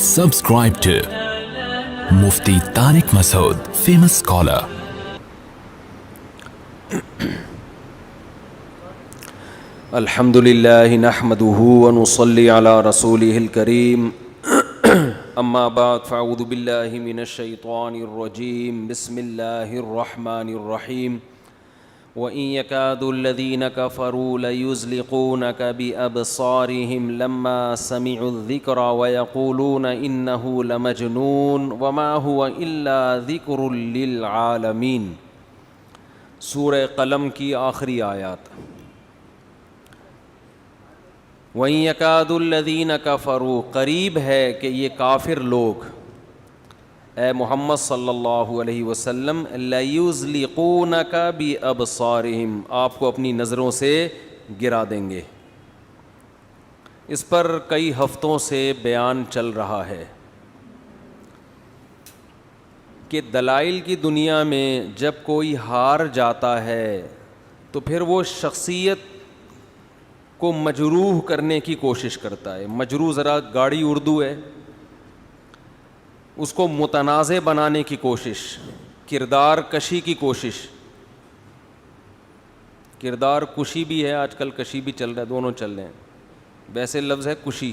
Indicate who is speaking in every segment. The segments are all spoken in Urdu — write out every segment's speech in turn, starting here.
Speaker 1: Subscribe to Mufti Tariq Masood, famous scholar.
Speaker 2: الحمدللہ نحمدہ ونصلی علی رسولہ الکریم اما بعد فاعوذ باللہ من الشیطان الرجیم بسم اللہ الرحمن الرحیم وَإِن يَكَادُ الَّذِينَ كَفَرُوا لَيُزْلِقُونَكَ بِأَبْصَارِهِمْ لَمَّا سَمِعُوا الذِّكْرَ وَيَقُولُونَ إِنَّهُ لَمَجْنُونٌ وَمَا هُوَ إِلَّا ذِكْرٌ لِّلْعَالَمِينَ۔ سورہ قلم کی آخری آیات۔ وَإِن يَكَادُ الَّذِينَ كَفَرُوا، قریب ہے کہ یہ کافر لوگ اے محمد صلی اللہ علیہ وسلم لَيُزْلِقُونَكَ بِأَبْصَارِهِمْ، آپ کو اپنی نظروں سے گرا دیں گے۔ اس پر کئی ہفتوں سے بیان چل رہا ہے کہ دلائل کی دنیا میں جب کوئی ہار جاتا ہے تو پھر وہ شخصیت کو مجروح کرنے کی کوشش کرتا ہے۔ مجروح ذرا گاڑی اردو ہے، اس کو متنازع بنانے کی کوشش، کردار کشی کی کوشش۔ کردار کشی بھی ہے آج کل، کشی بھی چل رہا ہے، دونوں چل رہے ہیں۔ ویسے لفظ ہے کشی،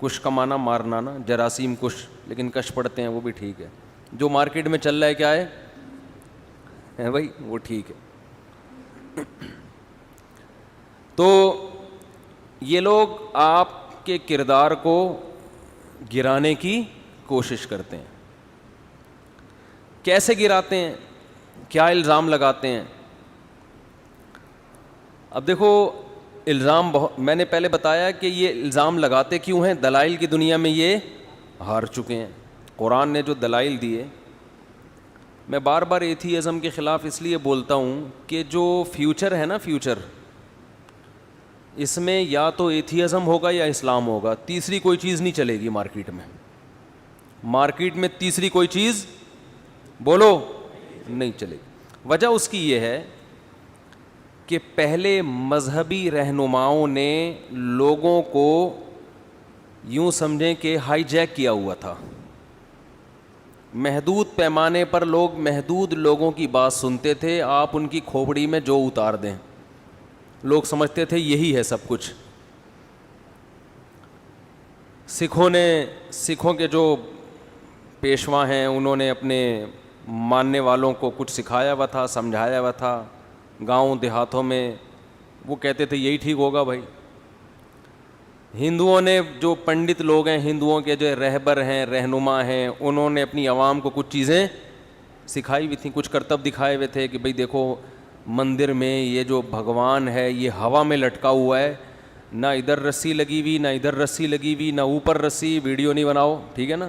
Speaker 2: کش کا معنی مارنا نا، جراثیم کش، لیکن کش پڑھتے ہیں وہ بھی ٹھیک ہے۔ جو مارکیٹ میں چل رہا ہے کیا ہے بھائی، وہ ٹھیک ہے۔ تو یہ لوگ آپ کے کردار کو گرانے کی کوشش کرتے ہیں۔ کیسے گراتے ہیں؟ کیا الزام لگاتے ہیں؟ اب دیکھو، الزام میں نے پہلے بتایا کہ یہ الزام لگاتے کیوں ہیں؟ دلائل کی دنیا میں یہ ہار چکے ہیں۔ قرآن نے جو دلائل دیے، میں بار بار ایتھیزم کے خلاف اس لیے بولتا ہوں کہ جو فیوچر ہے نا، فیوچر، اس میں یا تو ایتھیزم ہوگا یا اسلام ہوگا، تیسری کوئی چیز نہیں چلے گی مارکیٹ میں۔ مارکیٹ میں تیسری کوئی چیز بولو نہیں چلے گی۔ وجہ اس کی یہ ہے کہ پہلے مذہبی رہنماؤں نے لوگوں کو یوں سمجھیں کہ ہائی جیک کیا ہوا تھا۔ محدود پیمانے پر لوگ محدود لوگوں کی بات سنتے تھے، آپ ان کی کھوپڑی میں جو اتار دیں، لوگ سمجھتے تھے یہی ہے سب کچھ۔ سکھوں کے جو پیشوا ہیں، انہوں نے اپنے ماننے والوں کو کچھ سکھایا ہوا تھا، سمجھایا ہوا تھا۔ گاؤں دیہاتوں میں وہ کہتے تھے یہی ٹھیک ہوگا بھائی۔ ہندوؤں نے، جو پنڈت لوگ ہیں، ہندوؤں کے جو رہبر ہیں، رہنما ہیں، انہوں نے اپنی عوام کو کچھ چیزیں سکھائی ہوئی تھیں، کچھ کرتب دکھائے ہوئے تھے کہ بھئی دیکھو مندر میں یہ جو بھگوان ہے یہ ہوا میں لٹکا ہوا ہے، نہ ادھر رسی لگی ہوئی، نہ ادھر رسی لگی ہوئی، نہ اوپر رسی، ویڈیو نہیں بناؤ، ٹھیک ہے نا۔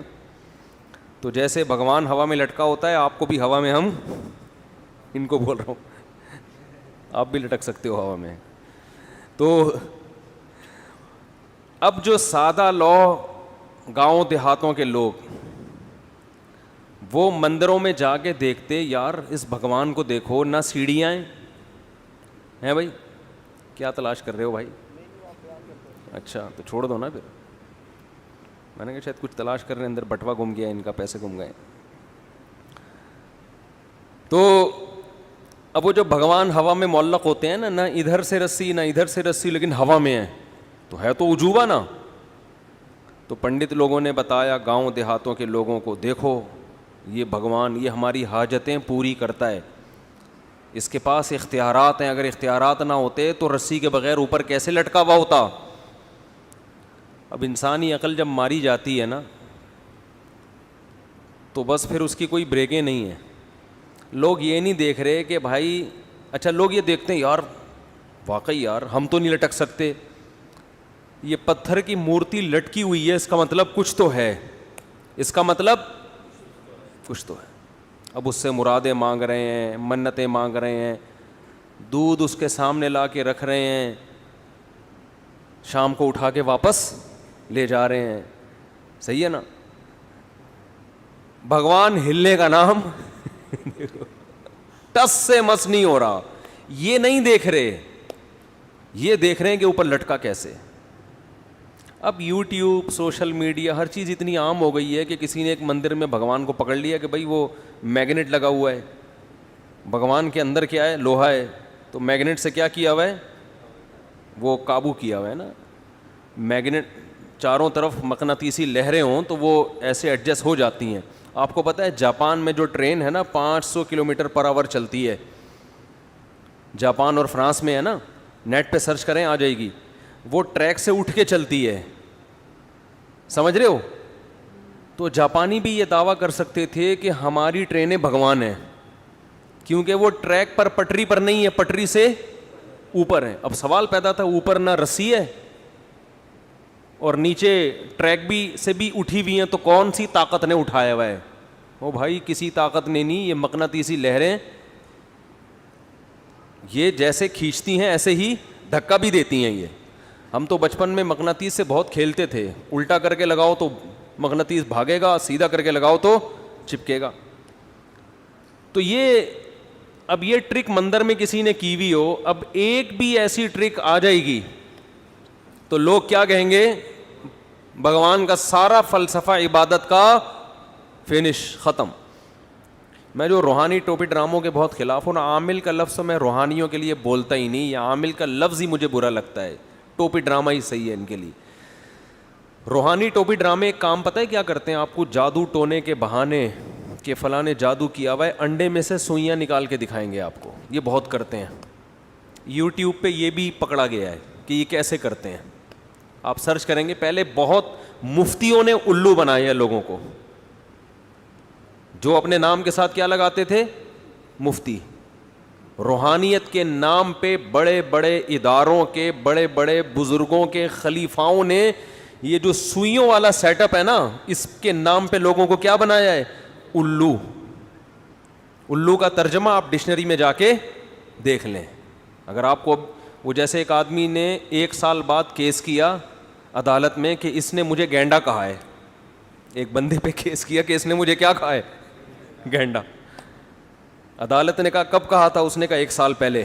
Speaker 2: تو جیسے بھگوان ہوا میں لٹکا ہوتا ہے، آپ کو بھی ہوا میں، ہم ان کو بول رہا ہوں، آپ بھی لٹک سکتے ہو ہوا میں۔ تو اب جو سادہ لو گاؤں دیہاتوں کے لوگ، وہ مندروں میں جا کے دیکھتے، یار اس بھگوان کو دیکھو، نہ سیڑھیاں ہیں بھائی، کیا تلاش کر رہے ہو بھائی؟ اچھا تو چھوڑ دو نا پھر۔ میں نے کہا شاید کچھ تلاش کر رہے ہیں، اندر بٹوا گم گیا ان کا، پیسے گم گئے۔ تو اب وہ جو بھگوان ہوا میں معلق ہوتے ہیں نا، نہ ادھر سے رسی نہ ادھر سے رسی، لیکن ہوا میں ہے تو عجوبہ نا۔ تو پنڈت لوگوں نے بتایا گاؤں دیہاتوں کے لوگوں کو، دیکھو یہ بھگوان، یہ ہماری حاجتیں پوری کرتا ہے، اس کے پاس اختیارات ہیں، اگر اختیارات نہ ہوتے تو رسی کے بغیر اوپر کیسے لٹکا ہوا ہوتا؟ اب انسانی عقل جب ماری جاتی ہے نا تو بس پھر اس کی کوئی بریکیں نہیں ہیں۔ لوگ یہ نہیں دیکھ رہے کہ بھائی، اچھا لوگ یہ دیکھتے ہیں یار واقعی یار ہم تو نہیں لٹک سکتے، یہ پتھر کی مورتی لٹکی ہوئی ہے، اس کا مطلب کچھ تو ہے، اس کا مطلب کچھ تو ہے۔ اب اس سے مرادیں مانگ رہے ہیں، منتیں مانگ رہے ہیں، دودھ اس کے سامنے لا کے رکھ رہے ہیں، شام کو اٹھا کے واپس لے جا رہے ہیں، صحیح ہے نا۔ بھگوان ہلنے کا نام ٹس سے مس نہیں ہو رہا، یہ نہیں دیکھ رہے، یہ دیکھ رہے ہیں کہ اوپر لٹکا کیسے۔ اب یوٹیوب سوشل میڈیا ہر چیز اتنی عام ہو گئی ہے کہ کسی نے ایک مندر میں بھگوان کو پکڑ لیا کہ بھائی وہ میگنیٹ لگا ہوا ہے, بھگوان کے اندر کیا ہے, لوہا ہے, تو میگنیٹ سے کیا کیا ہوا ہے, وہ قابو کیا ہوا ہے نا. میگنیٹ چاروں طرف مقناطیسی لہریں ہوں تو وہ ایسے ایڈجسٹ ہو جاتی ہیں. آپ کو پتہ ہے جاپان میں جو ٹرین ہے نا 500 کلومیٹر پر آور چلتی ہے, جاپان اور فرانس میں ہے نا, نیٹ پہ سرچ کریں آ جائے گی, وہ ٹریک سے اٹھ کے چلتی ہے, سمجھ رہے ہو. تو جاپانی بھی یہ دعویٰ کر سکتے تھے کہ ہماری ٹرینیں بھگوان ہیں, کیونکہ وہ ٹریک پر پٹری پر نہیں ہے, پٹری سے اوپر ہے. اب سوال پیدا تھا, اوپر نہ رسی ہے اور نیچے ٹریک بھی سے بھی اٹھی ہوئی ہیں, تو کون سی طاقت نے اٹھایا ہوا ہے؟ او بھائی کسی طاقت نے نہیں, یہ مقناطیسی لہریں یہ جیسے کھینچتی ہیں ایسے ہی دھکا بھی دیتی ہیں. یہ ہم تو بچپن میں مقناطیس سے بہت کھیلتے تھے, الٹا کر کے لگاؤ تو مقناطیس بھاگے گا, سیدھا کر کے لگاؤ تو چپکے گا. تو یہ اب یہ ٹرک مندر میں کسی نے کی ہوئی ہو, اب ایک بھی ایسی ٹرک آ جائے گی تو لوگ کیا کہیں گے, بھگوان کا سارا فلسفہ عبادت کا فنش, ختم. میں جو روحانی ٹوپی ڈراموں کے بہت خلاف ہوں نا, عامل کا لفظ میں روحانیوں کے لیے بولتا ہی نہیں, یہ عامل کا لفظ ہی مجھے برا لگتا ہے, ٹوپی ڈرامہ ہی صحیح ہے ان کے لیے. روحانی ٹوپی ڈرامے ایک کام پتہ ہے کیا کرتے ہیں, آپ کو جادو ٹونے کے بہانے کہ فلاں نے جادو کیا ہوا ہے, انڈے میں سے سوئیاں نکال کے دکھائیں گے آپ کو, یہ بہت کرتے ہیں. یوٹیوب پہ یہ بھی پکڑا گیا ہے کہ یہ کیسے کرتے ہیں, آپ سرچ کریں گے. پہلے بہت مفتیوں نے الو بنائے ہیں لوگوں کو, جو اپنے نام کے ساتھ کیا لگاتے تھے, مفتی. روحانیت کے نام پہ بڑے بڑے اداروں کے بڑے بڑے بزرگوں کے خلیفاؤں نے یہ جو سوئیوں والا سیٹ اپ ہے نا, اس کے نام پہ لوگوں کو کیا بنایا ہے, الو. الو کا ترجمہ آپ ڈکشنری میں جا کے دیکھ لیں. اگر آپ کو وہ جیسے ایک آدمی نے 1 سال بعد کیس کیا عدالت میں کہ اس نے مجھے گینڈا کہا ہے, ایک بندے پہ کیس کیا کہ اس نے مجھے کیا کہا ہے, گینڈا. عدالت نے کہا کب کہا تھا, اس نے کہا 1 سال پہلے.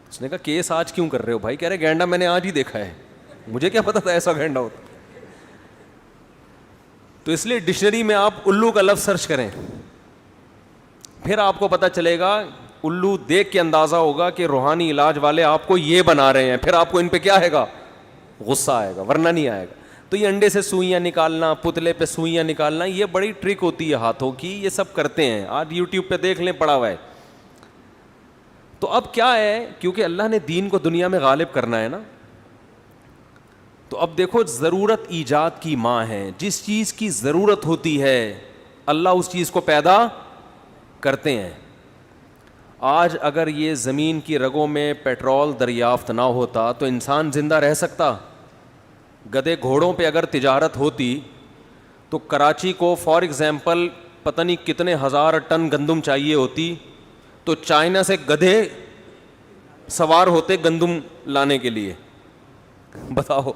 Speaker 2: اس نے کہا کیس آج کیوں کر رہے ہو بھائی, کہہ رہے گینڈا میں نے آج ہی دیکھا ہے, مجھے کیا پتا تھا ایسا گینڈا ہوتا. تو اس لیے ڈکشنری میں آپ الو کا لفظ سرچ کریں, پھر آپ کو پتا چلے گا, الو دیکھ کے اندازہ ہوگا کہ روحانی علاج والے آپ کو یہ بنا رہے ہیں, پھر آپ کو ان پہ کیا آئے گا, غصہ آئے گا, ورنہ نہیں آئے گا. تو یہ انڈے سے سوئیاں نکالنا, پتلے پہ سوئیاں نکالنا, یہ بڑی ٹرک ہوتی ہے ہاتھوں کی, یہ سب کرتے ہیں. آج یوٹیوب پہ دیکھ لیں, پڑا ہوا ہے. تو اب کیا ہے, کیونکہ اللہ نے دین کو دنیا میں غالب کرنا ہے نا, تو اب دیکھو ضرورت ایجاد کی ماں ہے, جس چیز کی ضرورت ہوتی ہے اللہ اس چیز کو پیدا کرتے ہیں. آج اگر یہ زمین کی رگوں میں پیٹرول دریافت نہ ہوتا تو انسان زندہ رہ سکتا؟ گدھے گھوڑوں پہ اگر تجارت ہوتی تو کراچی کو فار ایگزامپل پتہ نہیں کتنے ہزار ٹن گندم چاہیے ہوتی, تو چائنا سے گدھے سوار ہوتے گندم لانے کے لیے. بتاؤ,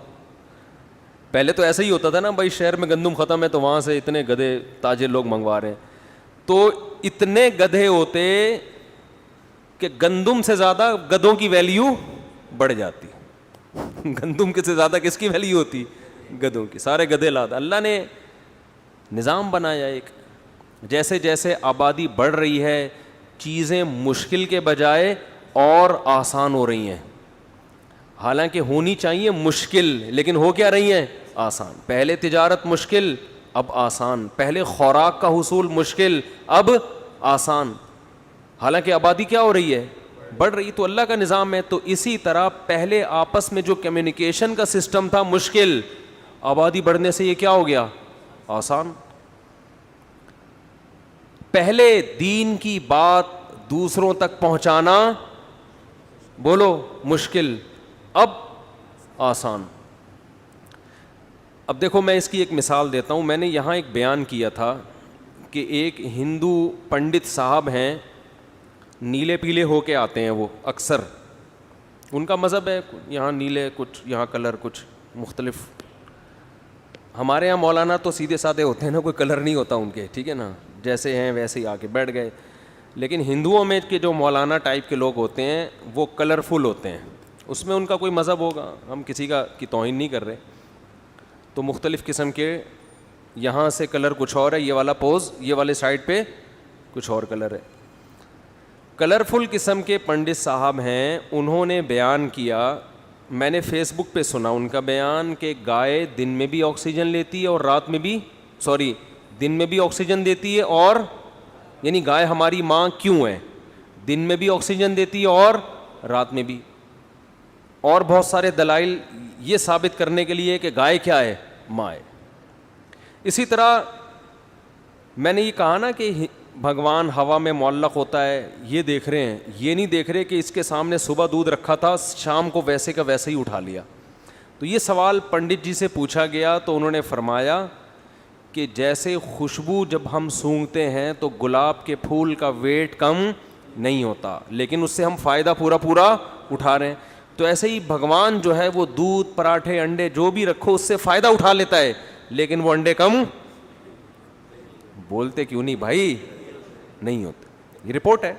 Speaker 2: پہلے تو ایسا ہی ہوتا تھا نا, بھائی شہر میں گندم ختم ہے تو وہاں سے اتنے گدھے تاجر لوگ منگوا رہے ہیں, تو اتنے گدھے ہوتے کہ گندم سے زیادہ گدھوں کی ویلیو بڑھ جاتی. گندم کے سے زیادہ کس کی ویلیو ہوتی, گدھوں کی. سارے گدھے لاتا. اللہ نے نظام بنایا ایک, جیسے جیسے آبادی بڑھ رہی ہے چیزیں مشکل کے بجائے اور آسان ہو رہی ہیں. حالانکہ ہونی چاہیے مشکل, لیکن ہو کیا رہی ہیں, آسان. پہلے تجارت مشکل, اب آسان. پہلے خوراک کا حصول مشکل, اب آسان. حالانکہ آبادی کیا ہو رہی ہے, بڑھ رہی. تو اللہ کا نظام ہے. تو اسی طرح پہلے آپس میں جو کمیونیکیشن کا سسٹم تھا مشکل, آبادی بڑھنے سے یہ کیا ہو گیا, آسان. پہلے دین کی بات دوسروں تک پہنچانا بولو مشکل, اب آسان. اب دیکھو میں اس کی ایک مثال دیتا ہوں. میں نے یہاں ایک بیان کیا تھا کہ ایک ہندو پنڈت صاحب ہیں, نیلے پیلے ہو کے آتے ہیں وہ اکثر, ان کا مذہب ہے, یہاں نیلے کچھ, یہاں کلر کچھ مختلف. ہمارے یہاں مولانا تو سیدھے سادھے ہوتے ہیں نا, کوئی کلر نہیں ہوتا ان کے, ٹھیک ہے نا, جیسے ہیں ویسے ہی آ کے بیٹھ گئے. لیکن ہندوؤں میں کے جو مولانا ٹائپ کے لوگ ہوتے ہیں وہ کلرفل ہوتے ہیں, اس میں ان کا کوئی مذہب ہوگا, ہم کسی کا کی توہین نہیں کر رہے. تو مختلف قسم کے یہاں سے کلر کچھ اور ہے, یہ والا پوز یہ والے سائڈ پہ کچھ اور کلر ہے. کلرفل قسم کے پنڈت صاحب ہیں, انہوں نے بیان کیا, میں نے فیس بک پہ سنا ان کا بیان, کہ گائے دن میں بھی آکسیجن لیتی ہے اور رات میں بھی, دن میں بھی آکسیجن دیتی ہے, اور یعنی گائے ہماری ماں کیوں ہے, دن میں بھی آکسیجن دیتی ہے اور رات میں بھی, اور بہت سارے دلائل یہ ثابت کرنے کے لیے کہ گائے کیا ہے, ماں ہے. اسی طرح میں نے یہ کہا نا کہ بھگوان ہوا میں معلق ہوتا ہے, یہ دیکھ رہے ہیں, یہ نہیں دیکھ رہے کہ اس کے سامنے صبح دودھ رکھا تھا, شام کو ویسے کا ویسے ہی اٹھا لیا. تو یہ سوال پنڈت جی سے پوچھا گیا تو انہوں نے فرمایا کہ جیسے خوشبو جب ہم سونگھتے ہیں تو گلاب کے پھول کا ویٹ کم نہیں ہوتا, لیکن اس سے ہم فائدہ پورا اٹھا رہے ہیں, تو ایسے ہی بھگوان جو ہے وہ دودھ, پراٹھے, انڈے جو بھی رکھو اس سے فائدہ اٹھا لیتا ہے, لیکن وہ انڈے کم بولتے کیوں نہیں بھائی, نہیں ہوتے. یہ رپورٹ ہے,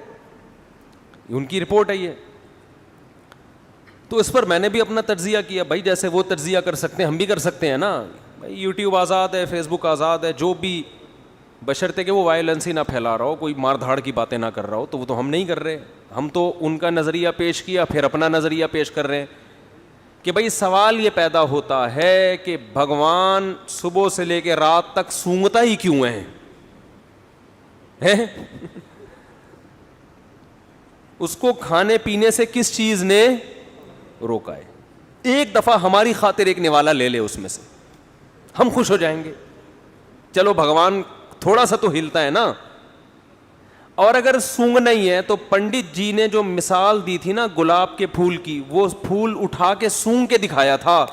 Speaker 2: ان کی رپورٹ ہے یہ. تو اس پر میں نے بھی اپنا تجزیہ کیا, بھائی جیسے وہ تجزیہ کر سکتے ہیں ہم بھی کر سکتے ہیں نا. بھائی یوٹیوب آزاد ہے, فیس بک آزاد ہے, جو بھی, بشرطے کہ وہ وائلنس ہی نہ پھیلا رہا ہو, کوئی مار دھاڑ کی باتیں نہ کر رہا ہو, تو وہ تو ہم نہیں کر رہے. ہم تو ان کا نظریہ پیش کیا, پھر اپنا نظریہ پیش کر رہے ہیں کہ بھائی سوال یہ پیدا ہوتا ہے کہ بھگوان صبح سے لے کے رات تک سونگتا ہی کیوں ہے؟ اس کو کھانے پینے سے کس چیز نے روکا ہے؟ ایک دفعہ ہماری خاطر ایک نوالا لے لے اس میں سے, ہم خوش ہو جائیں گے. چلو بھگوان تھوڑا سا تو ہلتا ہے نا. اور اگر سونگنا ہی ہے تو پنڈت جی نے جو مثال دی تھی نا گلاب کے پھول کی, وہ پھول اٹھا کے سونگ کے دکھایا تھا.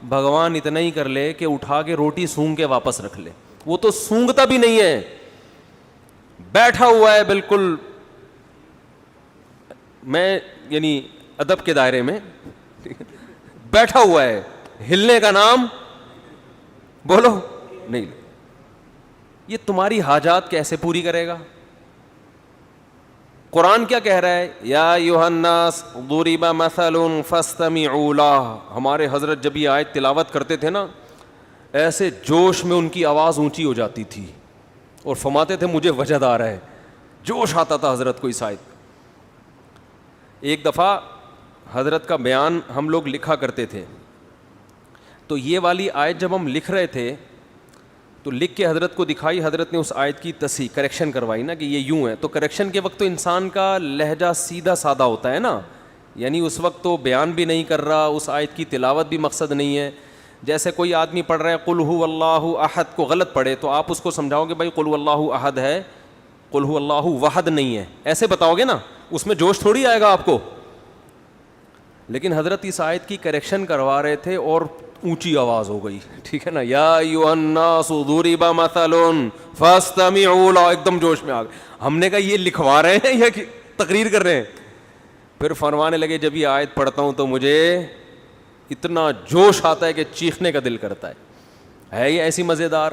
Speaker 2: بھگوان اتنا ہی کر لے کہ اٹھا کے روٹی سونگ کے واپس رکھ لے, وہ تو سونگتا بھی نہیں ہے, بیٹھا ہوا ہے بالکل, میں یعنی ادب کے دائرے میں بیٹھا ہوا ہے, ہلنے کا نام بولو نہیں. یہ تمہاری حاجات کیسے پوری کرے گا؟ قرآن کیا کہہ رہا ہے؟ یا ایھا الناس ضرب مثل فاستمعوا لہ. ہمارے حضرت جب یہ آیت تلاوت کرتے تھے نا, ایسے جوش میں ان کی آواز اونچی ہو جاتی تھی اور فرماتے تھے مجھے وجد آ رہا ہے, جوش آتا تھا حضرت کو اس آیت. ایک دفعہ حضرت کا بیان ہم لوگ لکھا کرتے تھے, تو یہ والی آیت جب ہم لکھ رہے تھے تو لکھ کے حضرت کو دکھائی, حضرت نے اس آیت کی تصحیح کریکشن کروائی نا کہ یہ یوں ہے. تو کریکشن کے وقت تو انسان کا لہجہ سیدھا سادہ ہوتا ہے نا, یعنی اس وقت تو بیان بھی نہیں کر رہا, اس آیت کی تلاوت بھی مقصد نہیں ہے. جیسے کوئی آدمی پڑھ رہا ہے قل ھو اللہ احد کو غلط پڑھے, تو آپ اس کو سمجھاؤ گے بھائی قل ھو اللہ احد ہے, قل ھو اللہ وحد نہیں ہے, ایسے بتاؤ گے نا, اس میں جوش تھوڑی آئے گا آپ کو. لیکن حضرت اس آیت کی کریکشن کروا رہے تھے اور اونچی آواز ہو گئی, ٹھیک ہے نا, یا ایھا الناس ضرب مثل فاستمعوا لہ, ایک دم جوش میں آ گئے. ہم نے کہا یہ لکھوا رہے ہیں یا تقریر کر رہے ہیں؟ پھر فرمانے لگے جب یہ آیت پڑھتا ہوں تو مجھے اتنا جوش آتا ہے کہ چیخنے کا دل کرتا ہے یہ ایسی مزیدار.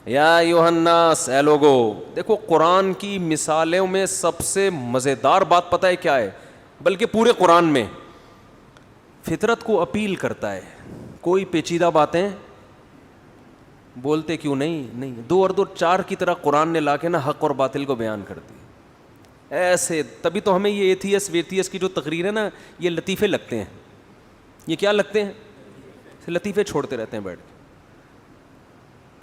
Speaker 2: یا ایھا الناس, اے لوگو. دیکھو قرآن کی مثالوں میں سب سے مزیدار بات پتہ ہے کیا ہے؟ بلکہ پورے قرآن میں فطرت کو اپیل کرتا ہے. کوئی پیچیدہ باتیں بولتے کیوں نہیں, 2 اور 2 4 کی طرح قرآن نے لا کے نا حق اور باطل کو بیان کر دی ایسے. تبھی تو ہمیں یہ ایتھیس ویتھیس کی جو تقریر ہے نا, یہ لطیفے لگتے ہیں. یہ کیا لگتے ہیں؟ لطیفے چھوڑتے رہتے ہیں بیٹھ کے.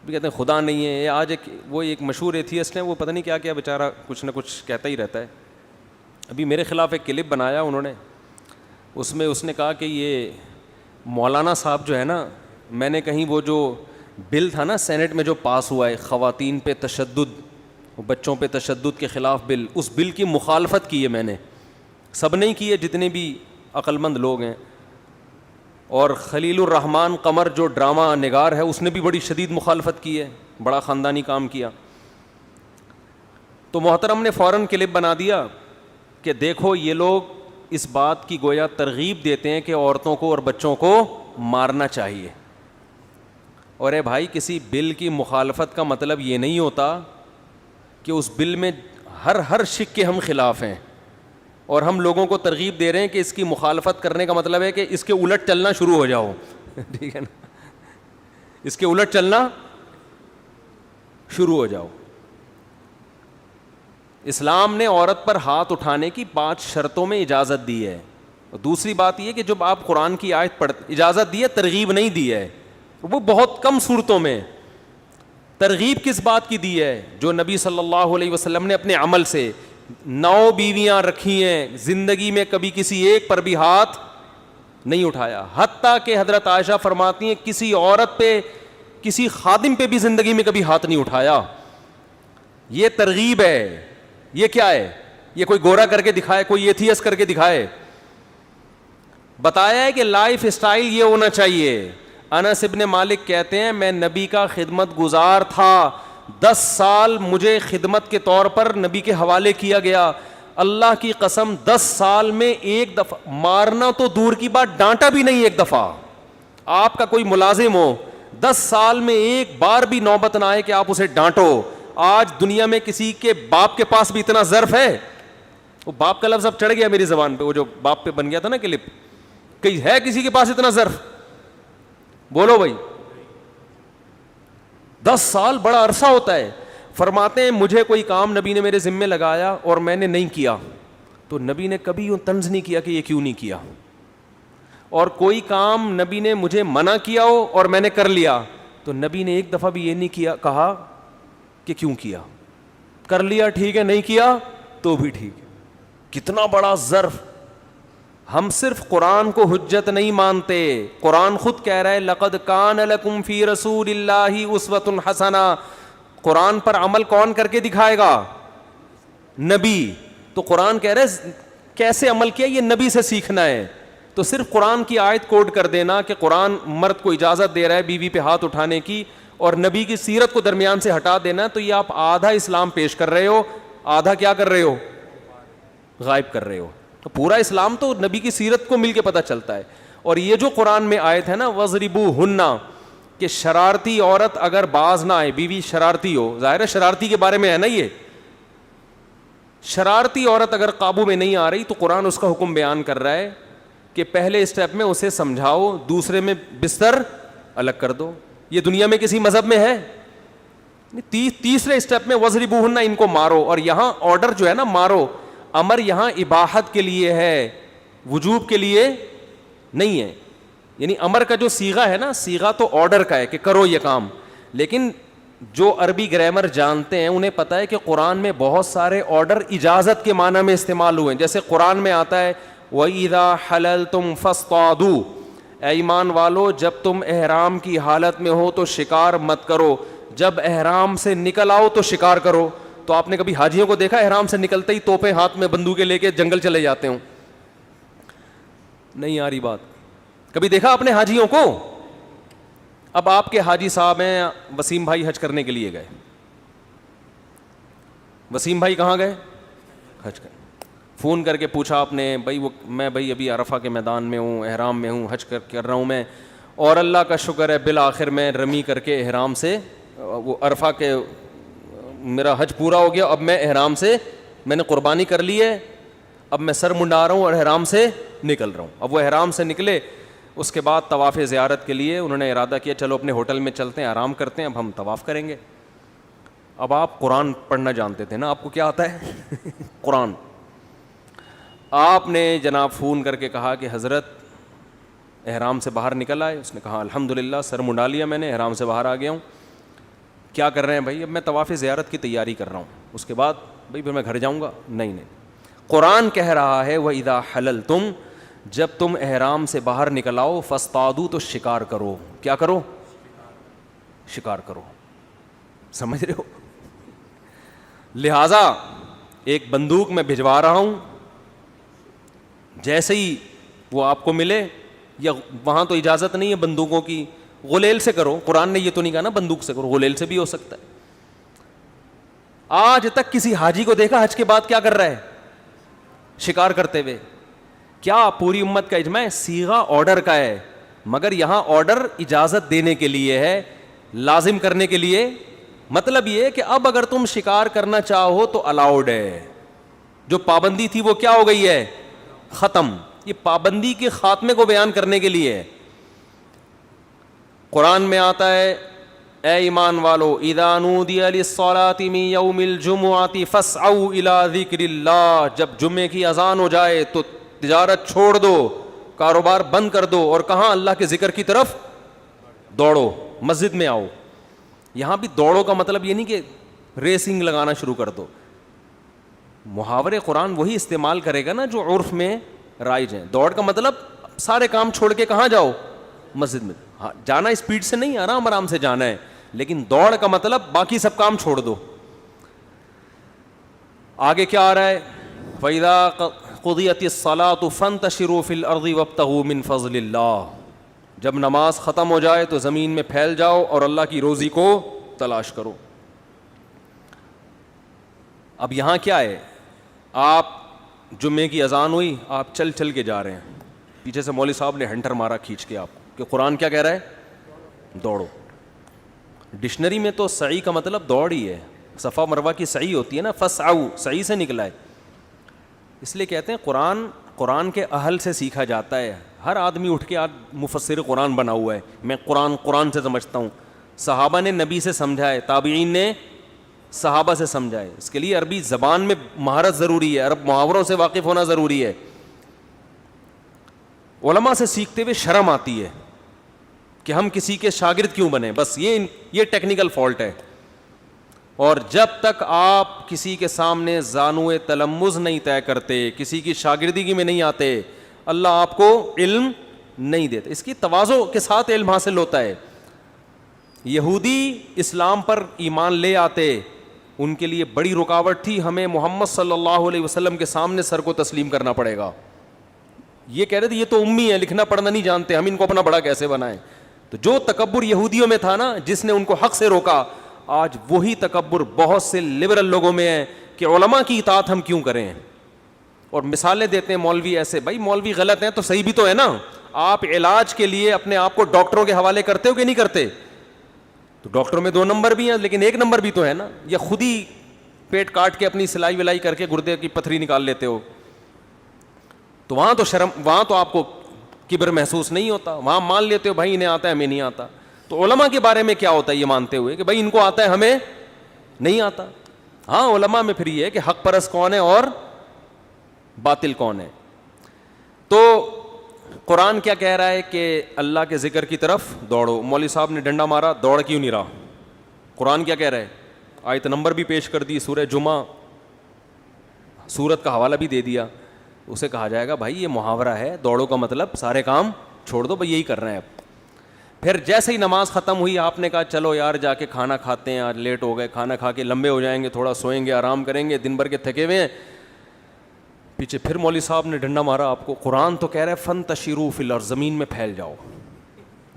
Speaker 2: بھی کہتے ہیں خدا نہیں ہے. آج ایک مشہور ایتھیسٹ ہیں, وہ پتہ نہیں کیا بیچارہ کچھ نہ کچھ کہتا ہی رہتا ہے. ابھی میرے خلاف ایک کلپ بنایا انہوں نے, اس میں اس نے کہا کہ یہ مولانا صاحب جو ہے نا, میں نے کہیں وہ جو بل تھا نا سینٹ میں جو پاس ہوا ہے خواتین پہ تشدد, بچوں پہ تشدد کے خلاف بل, اس بل کی مخالفت کی ہے میں نے. سب نہیں کی ہے, جتنے بھی عقل مند لوگ ہیں. اور خلیل الرحمان قمر جو ڈرامہ نگار ہے, اس نے بھی بڑی شدید مخالفت کی ہے, بڑا خاندانی کام کیا. تو محترم نے فوراً کلپ بنا دیا کہ دیکھو یہ لوگ اس بات کی گویا ترغیب دیتے ہیں کہ عورتوں کو اور بچوں کو مارنا چاہیے. اور اے بھائی, کسی بل کی مخالفت کا مطلب یہ نہیں ہوتا کہ اس بل میں ہر شک کے ہم خلاف ہیں اور ہم لوگوں کو ترغیب دے رہے ہیں کہ اس کی مخالفت کرنے کا مطلب ہے کہ اس کے الٹ چلنا شروع ہو جاؤ. ٹھیک ہے نا, اس کے الٹ چلنا شروع ہو جاؤ. اسلام نے عورت پر ہاتھ اٹھانے کی 5 شرطوں میں اجازت دی ہے. دوسری بات یہ کہ جب آپ قرآن کی آیت پڑھ, اجازت دی ہے, ترغیب نہیں دی ہے, وہ بہت کم صورتوں میں. ترغیب کس بات کی دی ہے؟ جو نبی صلی اللہ علیہ وسلم نے اپنے عمل سے 9 بیویاں رکھی ہیں, زندگی میں کبھی کسی ایک پر بھی ہاتھ نہیں اٹھایا. حتیٰ کہ حضرت عائشہ فرماتی ہیں کسی عورت پہ, کسی خادم پہ بھی زندگی میں کبھی ہاتھ نہیں اٹھایا. یہ ترغیب ہے. یہ کیا ہے؟ یہ کوئی گورا کر کے دکھائے, کوئی ایتھیس کر کے دکھائے. بتایا ہے کہ لائف اسٹائل یہ ہونا چاہیے. انس ابن مالک کہتے ہیں میں نبی کا خدمت گزار تھا, 10 سال مجھے خدمت کے طور پر نبی کے حوالے کیا گیا. اللہ کی قسم 10 سال میں ایک دفعہ, مارنا تو دور کی بات, ڈانٹا بھی نہیں ایک دفعہ. آپ کا کوئی ملازم ہو, 10 سال میں ایک بار بھی نوبت نہ آئے کہ آپ اسے ڈانٹو. آج دنیا میں کسی کے باپ کے پاس بھی اتنا ظرف ہے؟ وہ باپ کا لفظ اب چڑھ گیا میری زبان پہ, وہ جو باپ پہ بن گیا تھا نا کلپ, کہیں ہے کسی کے پاس اتنا ظرف؟ بولو بھائی. 10 سال بڑا عرصہ ہوتا ہے. فرماتے ہیں مجھے کوئی کام نبی نے میرے ذمے لگایا اور میں نے نہیں کیا, تو نبی نے کبھی یوں طنز نہیں کیا کہ یہ کیوں نہیں کیا. اور کوئی کام نبی نے مجھے منع کیا ہو اور میں نے کر لیا, تو نبی نے ایک دفعہ بھی یہ نہیں کیا کہا کہ کیوں کیا. کر لیا ٹھیک ہے, نہیں کیا تو بھی ٹھیک ہے. کتنا بڑا ظرف. ہم صرف قرآن کو حجت نہیں مانتے, قرآن خود کہہ رہا ہے لقد کان لکم فی رسول اللہ اسوۃ حسنہ. قرآن پر عمل کون کر کے دکھائے گا؟ نبی. تو قرآن کہہ رہا ہے کیسے عمل کیا, یہ نبی سے سیکھنا ہے. تو صرف قرآن کی آیت کوٹ کر دینا کہ قرآن مرد کو اجازت دے رہا ہے بیوی پہ ہاتھ اٹھانے کی, اور نبی کی سیرت کو درمیان سے ہٹا دینا, تو یہ آپ آدھا اسلام پیش کر رہے ہو, آدھا کیا کر رہے ہو؟ غائب کر رہے ہو. تو پورا اسلام تو نبی کی سیرت کو مل کے پتہ چلتا ہے. اور یہ جو قرآن میں آیت ہے نا وَضْرِبُوهُنَّ, کہ شرارتی عورت اگر باز نہ آئے, بیوی شرارتی ہو, ظاہر ہے شرارتی کے بارے میں ہے نا, یہ شرارتی عورت اگر قابو میں نہیں آ رہی تو قرآن اس کا حکم بیان کر رہا ہے کہ پہلے اسٹیپ میں اسے سمجھاؤ, دوسرے میں بستر الگ کر دو. یہ دنیا میں کسی مذہب میں ہے؟ تیسرے اسٹیپ میں وَضْرِبُوهُنَّ, ان کو مارو. اور یہاں آرڈر جو ہے نا مارو, امر یہاں اباحت کے لیے ہے, وجوب کے لیے نہیں ہے. یعنی امر کا جو صیغہ ہے نا, صیغہ تو آرڈر کا ہے کہ کرو یہ کام, لیکن جو عربی گرامر جانتے ہیں انہیں پتہ ہے کہ قرآن میں بہت سارے آرڈر اجازت کے معنی میں استعمال ہوئے ہیں. جیسے قرآن میں آتا ہے وَإِذَا حَلَلْتُمْ فَاصْطَادُوا, اے ایمان والو جب تم احرام کی حالت میں ہو تو شکار مت کرو, جب احرام سے نکل آؤ تو شکار کرو. تو آپ نے کبھی حاجیوں کو دیکھا احرام سے نکلتے ہی توپیں ہاتھ میں بندوقیں لے کے جنگل چلے جاتے ہوں؟ نہیں آ رہی بات. کبھی دیکھا آپ نے حاجیوں کو؟ اب آپ کے حاجی صاحب ہیں, وسیم بھائی حج کرنے کے لیے گئے. وسیم بھائی کہاں گئے؟ حج کرنے. فون کر کے پوچھا آپ نے, بھائی وہ میں بھائی ابھی عرفہ کے میدان میں ہوں, احرام میں ہوں, حج کر رہا ہوں میں, اور اللہ کا شکر ہے بالآخر میں رمی کر کے احرام سے, وہ عرفہ کے میرا حج پورا ہو گیا, اب میں احرام سے میں نے قربانی کر لی ہے, اب میں سر منڈا رہا ہوں اور احرام سے نکل رہا ہوں. اب وہ احرام سے نکلے, اس کے بعد طواف زیارت کے لیے انہوں نے ارادہ کیا چلو اپنے ہوٹل میں چلتے ہیں, آرام کرتے ہیں, اب ہم طواف کریں گے. اب آپ قرآن پڑھنا جانتے تھے نا, آپ کو کیا آتا ہے؟ قرآن. آپ نے جناب فون کر کے کہا کہ حضرت احرام سے باہر نکل آئے. اس نے کہا الحمدللہ سر منڈا لیا میں نے, احرام سے باہر آ گیا ہوں. کیا کر رہے ہیں بھائی؟ اب میں طواف زیارت کی تیاری کر رہا ہوں, اس کے بعد بھائی پھر میں گھر جاؤں گا. نہیں نہیں, قرآن کہہ رہا ہے وَإِذَا حَلَلْتُمْ, جب تم احرام سے باہر نکل آؤ, فَاصْطَادُوا, تو شکار کرو. کیا کرو؟ شکار کرو. سمجھ رہے ہو؟ لہذا ایک بندوق میں بھجوا رہا ہوں, جیسے ہی وہ آپ کو ملے, یا وہاں تو اجازت نہیں ہے بندوقوں کی, غلیل سے کرو. قرآن نے یہ تو نہیں کہا نا بندوق سے کرو, غلیل سے بھی ہو سکتا ہے. آج تک کسی حاجی کو دیکھا حج کے بعد کیا کر رہا ہے؟ شکار کرتے ہوئے. کیا پوری امت کا اجماع ہے؟ صیغہ آرڈر کا ہے, مگر یہاں آرڈر اجازت دینے کے لیے ہے, لازم کرنے کے لیے. مطلب یہ کہ اب اگر تم شکار کرنا چاہو تو الاؤڈ ہے. جو پابندی تھی وہ کیا ہو گئی ہے؟ ختم. یہ پابندی کے خاتمے کو بیان کرنے کے لیے ہے. قرآن میں آتا ہے اے ایمان والو اذا نودی للصلاۃ من یوم الجمعۃ فاسعوا الی ذکر اللہ، جب جمعے کی اذان ہو جائے تو تجارت چھوڑ دو، کاروبار بند کر دو، اور کہاں؟ اللہ کے ذکر کی طرف دوڑو، مسجد میں آؤ۔ یہاں بھی دوڑو کا مطلب یہ نہیں کہ ریسنگ لگانا شروع کر دو، محاورے قرآن وہی استعمال کرے گا نا جو عرف میں رائج ہیں۔ دوڑ کا مطلب سارے کام چھوڑ کے کہاں جاؤ؟ مسجد میں۔ ہاں جانا اسپیڈ سے نہیں، آرام آرام سے جانا ہے، لیکن دوڑ کا مطلب باقی سب کام چھوڑ دو۔ آگے کیا آ رہا ہے؟ فَإِذَا قُضِيَتِ الصَّلَاةُ فَانتَشِرُوا فِي الْأَرْضِ وَابْتَغُوا مِنْ فَضْلِ اللَّهِ، جب نماز ختم ہو جائے تو زمین میں پھیل جاؤ اور اللہ کی روزی کو تلاش کرو۔ اب یہاں کیا ہے؟ آپ جمعے کی اذان ہوئی، آپ چل چل کے جا رہے ہیں، پیچھے سے مولوی صاحب نے ہنٹر مارا کھینچ کے آپ کہ قرآن کیا کہہ رہا ہے؟ دوڑو۔ ڈکشنری میں تو سعی کا مطلب دوڑ ہی ہے، صفا مروہ کی سعی ہوتی ہے نا، فسعوا سعی سے نکلا ہے، اس لیے کہتے ہیں قرآن کے اہل سے سیکھا جاتا ہے۔ ہر آدمی اٹھ کے آج مفسر قرآن بنا ہوا ہے، میں قرآن سے سمجھتا ہوں۔ صحابہ نے نبی سے سمجھا ہے، تابعین نے صحابہ سے سمجھا ہے۔ اس کے لیے عربی زبان میں مہارت ضروری ہے، عرب محاوروں سے واقف ہونا ضروری ہے۔ علماء سے سیکھتے ہوئے شرم آتی ہے کہ ہم کسی کے شاگرد کیوں بنیں، بس یہ ٹیکنیکل فالٹ ہے۔ اور جب تک آپ کسی کے سامنے زانوئے تلمذ نہیں طے کرتے، کسی کی شاگردگی میں نہیں آتے، اللہ آپ کو علم نہیں دیتا۔ اس کی تواضع کے ساتھ علم حاصل ہوتا ہے۔ یہودی اسلام پر ایمان لے آتے، ان کے لیے بڑی رکاوٹ تھی، ہمیں محمد صلی اللہ علیہ وسلم کے سامنے سر کو تسلیم کرنا پڑے گا۔ یہ کہہ رہے تھے یہ تو امی ہے، لکھنا پڑھنا نہیں جانتے، ہم ان کو اپنا بڑا کیسے بنائیں؟ تو جو تکبر یہودیوں میں تھا نا، جس نے ان کو حق سے روکا، آج وہی تکبر بہت سے لبرل لوگوں میں ہے کہ علماء کی اطاعت ہم کیوں کریں، اور مثالیں دیتے ہیں مولوی ایسے۔ بھائی مولوی غلط ہیں تو صحیح بھی تو ہے نا۔ آپ علاج کے لیے اپنے آپ کو ڈاکٹروں کے حوالے کرتے ہو کہ نہیں کرتے؟ تو ڈاکٹروں میں 2 نمبر بھی ہیں لیکن 1 نمبر بھی تو ہے نا، یا خود ہی پیٹ کاٹ کے اپنی سلائی ولائی کر کے گردے کی پتھری نکال لیتے ہو؟ تو وہاں تو شرم، وہاں تو آپ کو کبر محسوس نہیں ہوتا، وہاں مان لیتے ہو بھائی انہیں آتا ہے ہمیں نہیں آتا۔ تو علماء کے بارے میں کیا ہوتا ہے یہ مانتے ہوئے کہ بھائی ان کو آتا ہے ہمیں نہیں آتا؟ ہاں علماء میں پھر یہ ہے کہ حق پرست کون ہے اور باطل کون ہے۔ تو قرآن کیا کہہ رہا ہے کہ اللہ کے ذکر کی طرف دوڑو۔ مولوی صاحب نے ڈنڈا مارا، دوڑ کیوں نہیں رہا؟ قرآن کیا کہہ رہا ہے؟ آیت نمبر بھی پیش کر دی، سورہ جمعہ، سورت کا حوالہ بھی دے دیا۔ اسے کہا جائے گا بھائی یہ محاورہ ہے، دوڑو کا مطلب سارے کام چھوڑ دو، بھائی یہی کر رہے ہیں اب۔ پھر جیسے ہی نماز ختم ہوئی آپ نے کہا چلو یار جا کے کھانا کھاتے ہیں، آج لیٹ ہو گئے، کھانا کھا کے لمبے ہو جائیں گے، تھوڑا سوئیں گے، آرام کریں گے، دن بھر کے تھکے ہوئے ہیں۔ پیچھے پھر مولوی صاحب نے ڈنڈا مارا آپ کو۔ قرآن تو کہہ رہا ہے فَانْتَشِرُوا فِي الْأَرْضِ، زمین میں پھیل جاؤ،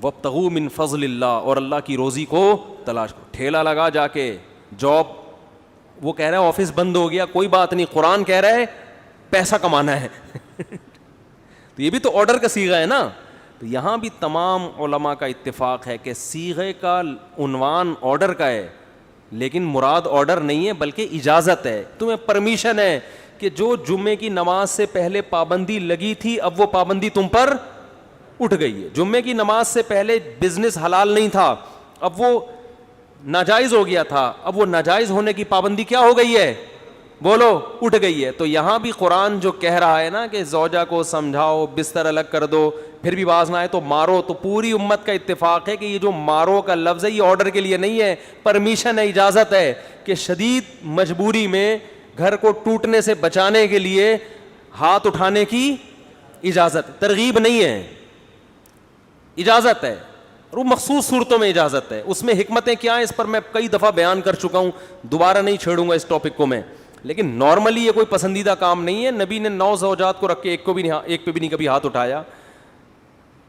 Speaker 2: وَابْتَغُوا مِنْ فَضْلِ اللَّهِ، اور اللہ کی روزی کو تلاش کرو۔ ٹھیلا لگا جا کے، جاب، وہ کہہ رہا ہے آفس بند ہو گیا، کوئی بات نہیں، قرآن کہہ رہا ہے پیسہ کمانا ہے۔ تو یہ بھی تو آرڈر کا صیغہ ہے نا۔ تو یہاں بھی تمام علماء کا اتفاق ہے کہ صیغے کا عنوان آرڈر کا ہے، لیکن مراد آرڈر نہیں ہے بلکہ اجازت ہے، تمہیں پرمیشن ہے کہ جو جمعے کی نماز سے پہلے پابندی لگی تھی اب وہ پابندی تم پر اٹھ گئی ہے۔ جمعے کی نماز سے پہلے بزنس حلال نہیں تھا، اب وہ ناجائز ہو گیا تھا، اب وہ ناجائز ہونے کی پابندی کیا ہو گئی ہے؟ بولو، اٹھ گئی ہے۔ تو یہاں بھی قرآن جو کہہ رہا ہے نا کہ زوجہ کو سمجھاؤ، بستر الگ کر دو، پھر بھی باز نہ آئے تو مارو، تو پوری امت کا اتفاق ہے کہ یہ جو مارو کا لفظ ہے یہ آرڈر کے لیے نہیں ہے، پرمیشن ہے، اجازت ہے، کہ شدید مجبوری میں گھر کو ٹوٹنے سے بچانے کے لیے ہاتھ اٹھانے کی اجازت، ترغیب نہیں ہے، اجازت ہے، اور وہ مخصوص صورتوں میں اجازت ہے۔ اس میں حکمتیں کیا ہیں اس پر میں کئی دفعہ بیان کر چکا ہوں، دوبارہ نہیں چھیڑوں گا اس ٹاپک کو میں، لیکن نارملی یہ کوئی پسندیدہ کام نہیں ہے۔ نبی نے 9 زوجات کو رکھ کے ایک پہ بھی نہیں کبھی ہاتھ اٹھایا،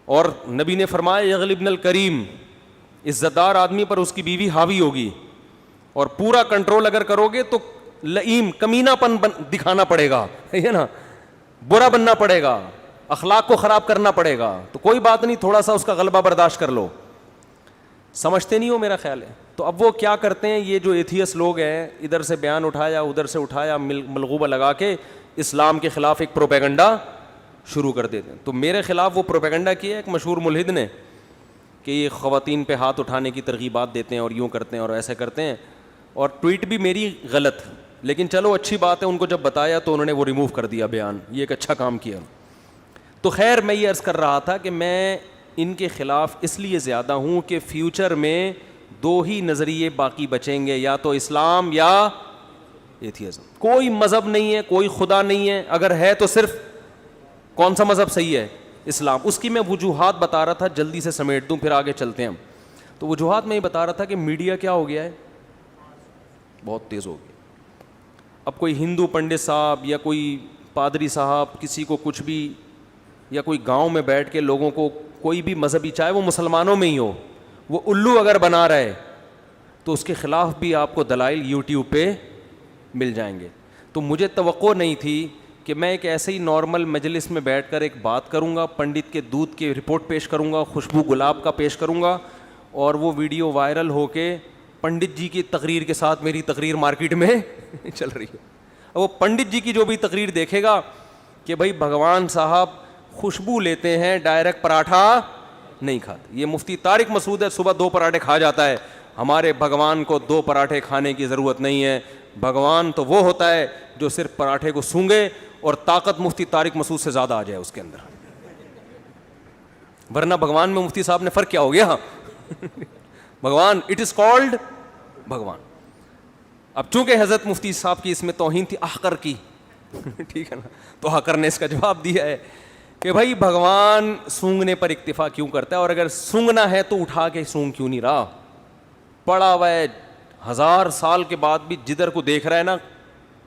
Speaker 2: اور نبی نے فرمایا یغلبن الکریم، عزت دار آدمی پر اس کی بیوی حاوی ہوگی، اور پورا کنٹرول اگر کرو گے تو لئیم، کمینہ پن دکھانا پڑے گا، ہے نا، برا بننا پڑے گا، اخلاق کو خراب کرنا پڑے گا۔ تو کوئی بات نہیں، تھوڑا سا اس کا غلبہ برداشت کر لو۔ سمجھتے نہیں ہو میرا خیال ہے۔ تو اب وہ کیا کرتے ہیں، یہ جو ایتھیس لوگ ہیں، ادھر سے بیان اٹھایا ادھر سے اٹھایا، ملغوبہ لگا کے اسلام کے خلاف ایک پروپیگنڈا شروع کر دیتے ہیں۔ تو میرے خلاف وہ پروپیگنڈا کیا ایک مشہور ملحد نے، کہ یہ خواتین پہ ہاتھ اٹھانے کی ترغیبات دیتے ہیں اور یوں کرتے ہیں اور ایسے کرتے ہیں, اور ٹویٹ بھی میری غلط, لیکن چلو اچھی بات ہے, ان کو جب بتایا تو انہوں نے وہ ریموو کر دیا بیان, یہ ایک اچھا کام کیا. تو خیر میں یہ عرض کر رہا تھا کہ میں ان کے خلاف اس لیے زیادہ ہوں کہ فیوچر میں دو ہی نظریے باقی بچیں گے, یا تو اسلام یا ایتھیزم. کوئی مذہب نہیں ہے, کوئی خدا نہیں ہے, اگر ہے تو صرف کون سا مذہب صحیح ہے؟ اسلام. اس کی میں وجوہات بتا رہا تھا, جلدی سے سمیٹ دوں پھر آگے چلتے ہیں ہم. تو وجوہات میں یہ بتا رہا تھا کہ میڈیا کیا ہو گیا ہے, بہت تیز ہو گیا. اب کوئی ہندو پنڈت صاحب یا کوئی پادری صاحب کسی کو کچھ بھی, یا کوئی گاؤں میں بیٹھ کے لوگوں کو کوئی بھی مذہبی, چاہے وہ مسلمانوں میں ہی ہو, وہ الو اگر بنا رہا ہے تو اس کے خلاف بھی آپ کو دلائل یوٹیوب پہ مل جائیں گے. تو مجھے توقع نہیں تھی کہ میں ایک ایسے ہی نارمل مجلس میں بیٹھ کر ایک بات کروں گا, پنڈت کے دودھ کی رپورٹ پیش کروں گا, خوشبو گلاب کا پیش کروں گا, اور وہ ویڈیو وائرل ہو کے پنڈت جی کی تقریر کے ساتھ میری تقریر مارکیٹ میں چل رہی ہے. وہ پنڈت جی کی جو بھی تقریر دیکھے گا کہ بھائی بھگوان صاحب خوشبو لیتے ہیں, ڈائریکٹ پراٹھا نہیں کھاتے. یہ مفتی طارق مسعود ہے, صبح 2 پراٹھے کھا جاتا ہے. ہمارے بھگوان کو 2 پراٹھے کھانے کی ضرورت نہیں ہے. بھگوان تو وہ ہوتا ہے جو صرف پراٹھے کو سونگے اور طاقت مفتی طارق مسعود سے زیادہ آ جائے اس کے اندر, ورنہ بھگوان میں مفتی صاحب نے فرق کیا ہو گیا؟ بھگوان, اٹ از کالڈ بھگوان. اب چونکہ حضرت مفتی صاحب کی اس میں توہین تھی احقر کی, ٹھیک ہے نا, تو احقر نے اس کا جواب دیا ہے کہ بھائی بھگوان سونگنے پر اکتفا کیوں کرتا ہے, اور اگر سونگنا ہے تو اٹھا کے سونگ کیوں نہیں رہا؟ پڑا ہوا ہے 1000 سال کے بعد بھی, جدھر کو دیکھ رہا ہے نا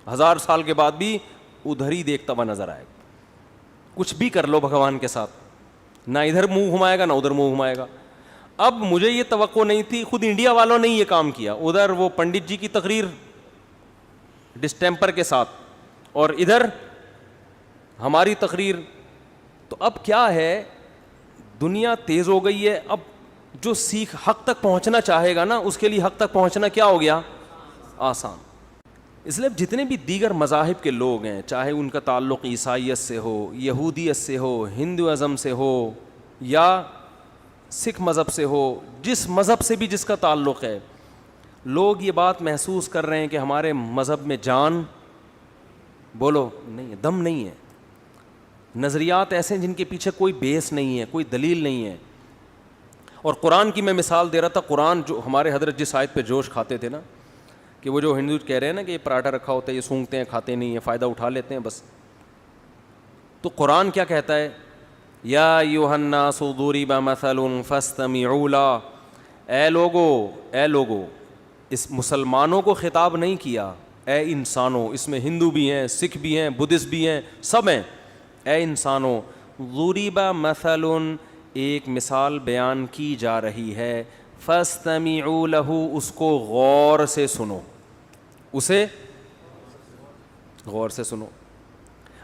Speaker 2: 1000 سال کے بعد بھی ادھر ہی دیکھتا ہوا نظر آئے. کچھ بھی کر لو بھگوان کے ساتھ, نہ ادھر منہ گھمائے گا نہ ادھر منہ گھمائے گا. اب مجھے یہ توقع نہیں تھی, خود انڈیا والوں نے یہ کام کیا, ادھر وہ پنڈت جی کی تقریر ڈسٹیمپر کے ساتھ اور ادھر ہماری تقریر. تو اب کیا ہے, دنیا تیز ہو گئی ہے. اب جو سیکھ حق تک پہنچنا چاہے گا نا, اس کے لیے حق تک پہنچنا کیا ہو گیا؟ آسان. اس لیے جتنے بھی دیگر مذاہب کے لوگ ہیں, چاہے ان کا تعلق عیسائیت سے ہو, یہودیت سے ہو, ہندوازم سے ہو, یا سکھ مذہب سے ہو, جس مذہب سے بھی جس کا تعلق ہے, لوگ یہ بات محسوس کر رہے ہیں کہ ہمارے مذہب میں جان بولو نہیں ہے, دم نہیں ہے. نظریات ایسے ہیں جن کے پیچھے کوئی بیس نہیں ہے, کوئی دلیل نہیں ہے. اور قرآن کی میں مثال دے رہا تھا. قرآن جو ہمارے حضرت جس آیت پہ جوش کھاتے تھے نا, کہ وہ جو ہندو کہہ رہے ہیں نا کہ یہ پراٹھا رکھا ہوتا ہے, یہ سونگتے ہیں, کھاتے نہیں ہیں, فائدہ اٹھا لیتے ہیں بس. تو قرآن کیا کہتا ہے؟ یا ایھا الناس ضرب مثل فاستمعوا له. اے لوگو, اس مسلمانوں کو خطاب نہیں کیا, اے انسانوں. اس میں ہندو بھی ہیں, سکھ بھی ہیں, بدھسٹ بھی ہیں, سب ہیں. اے انسانوں, ضرب مثل, ایک مثال بیان کی جا رہی ہے, فاستمعوا له, اس کو غور سے سنو, اسے غور سے سنو.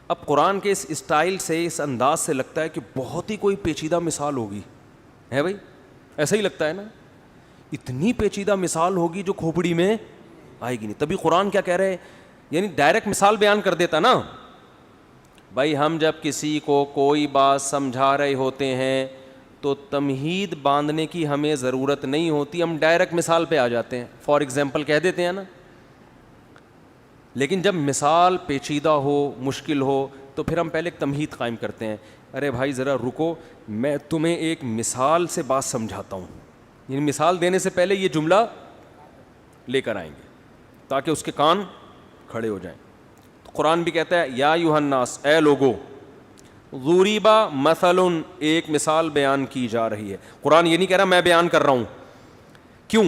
Speaker 2: اب قرآن کے اس اسٹائل سے, اس انداز سے لگتا ہے کہ بہت ہی کوئی پیچیدہ مثال ہوگی, ہے بھائی؟ ایسا ہی لگتا ہے نا, اتنی پیچیدہ مثال ہوگی جو کھوپڑی میں آئے گی نہیں. تبھی قرآن کیا کہہ رہے ہیں, یعنی ڈائریکٹ مثال بیان کر دیتا نا. بھائی ہم جب کسی کو کوئی بات سمجھا رہے ہوتے ہیں تو تمہید باندھنے کی ہمیں ضرورت نہیں ہوتی, ہم ڈائریکٹ مثال پہ آ جاتے ہیں, فار ایگزامپل کہہ دیتے ہیں نا. لیکن جب مثال پیچیدہ ہو, مشکل ہو, تو پھر ہم پہلے ایک تمہید قائم کرتے ہیں. ارے بھائی ذرا رکو, میں تمہیں ایک مثال سے بات سمجھاتا ہوں. یعنی مثال دینے سے پہلے یہ جملہ لے کر آئیں گے تاکہ اس کے کان کھڑے ہو جائیں. تو قرآن بھی کہتا ہے یا ایھا الناس, اے لوگو, ضرب مثل, ایک مثال بیان کی جا رہی ہے. قرآن یہ نہیں کہہ رہا میں بیان کر رہا ہوں. کیوں؟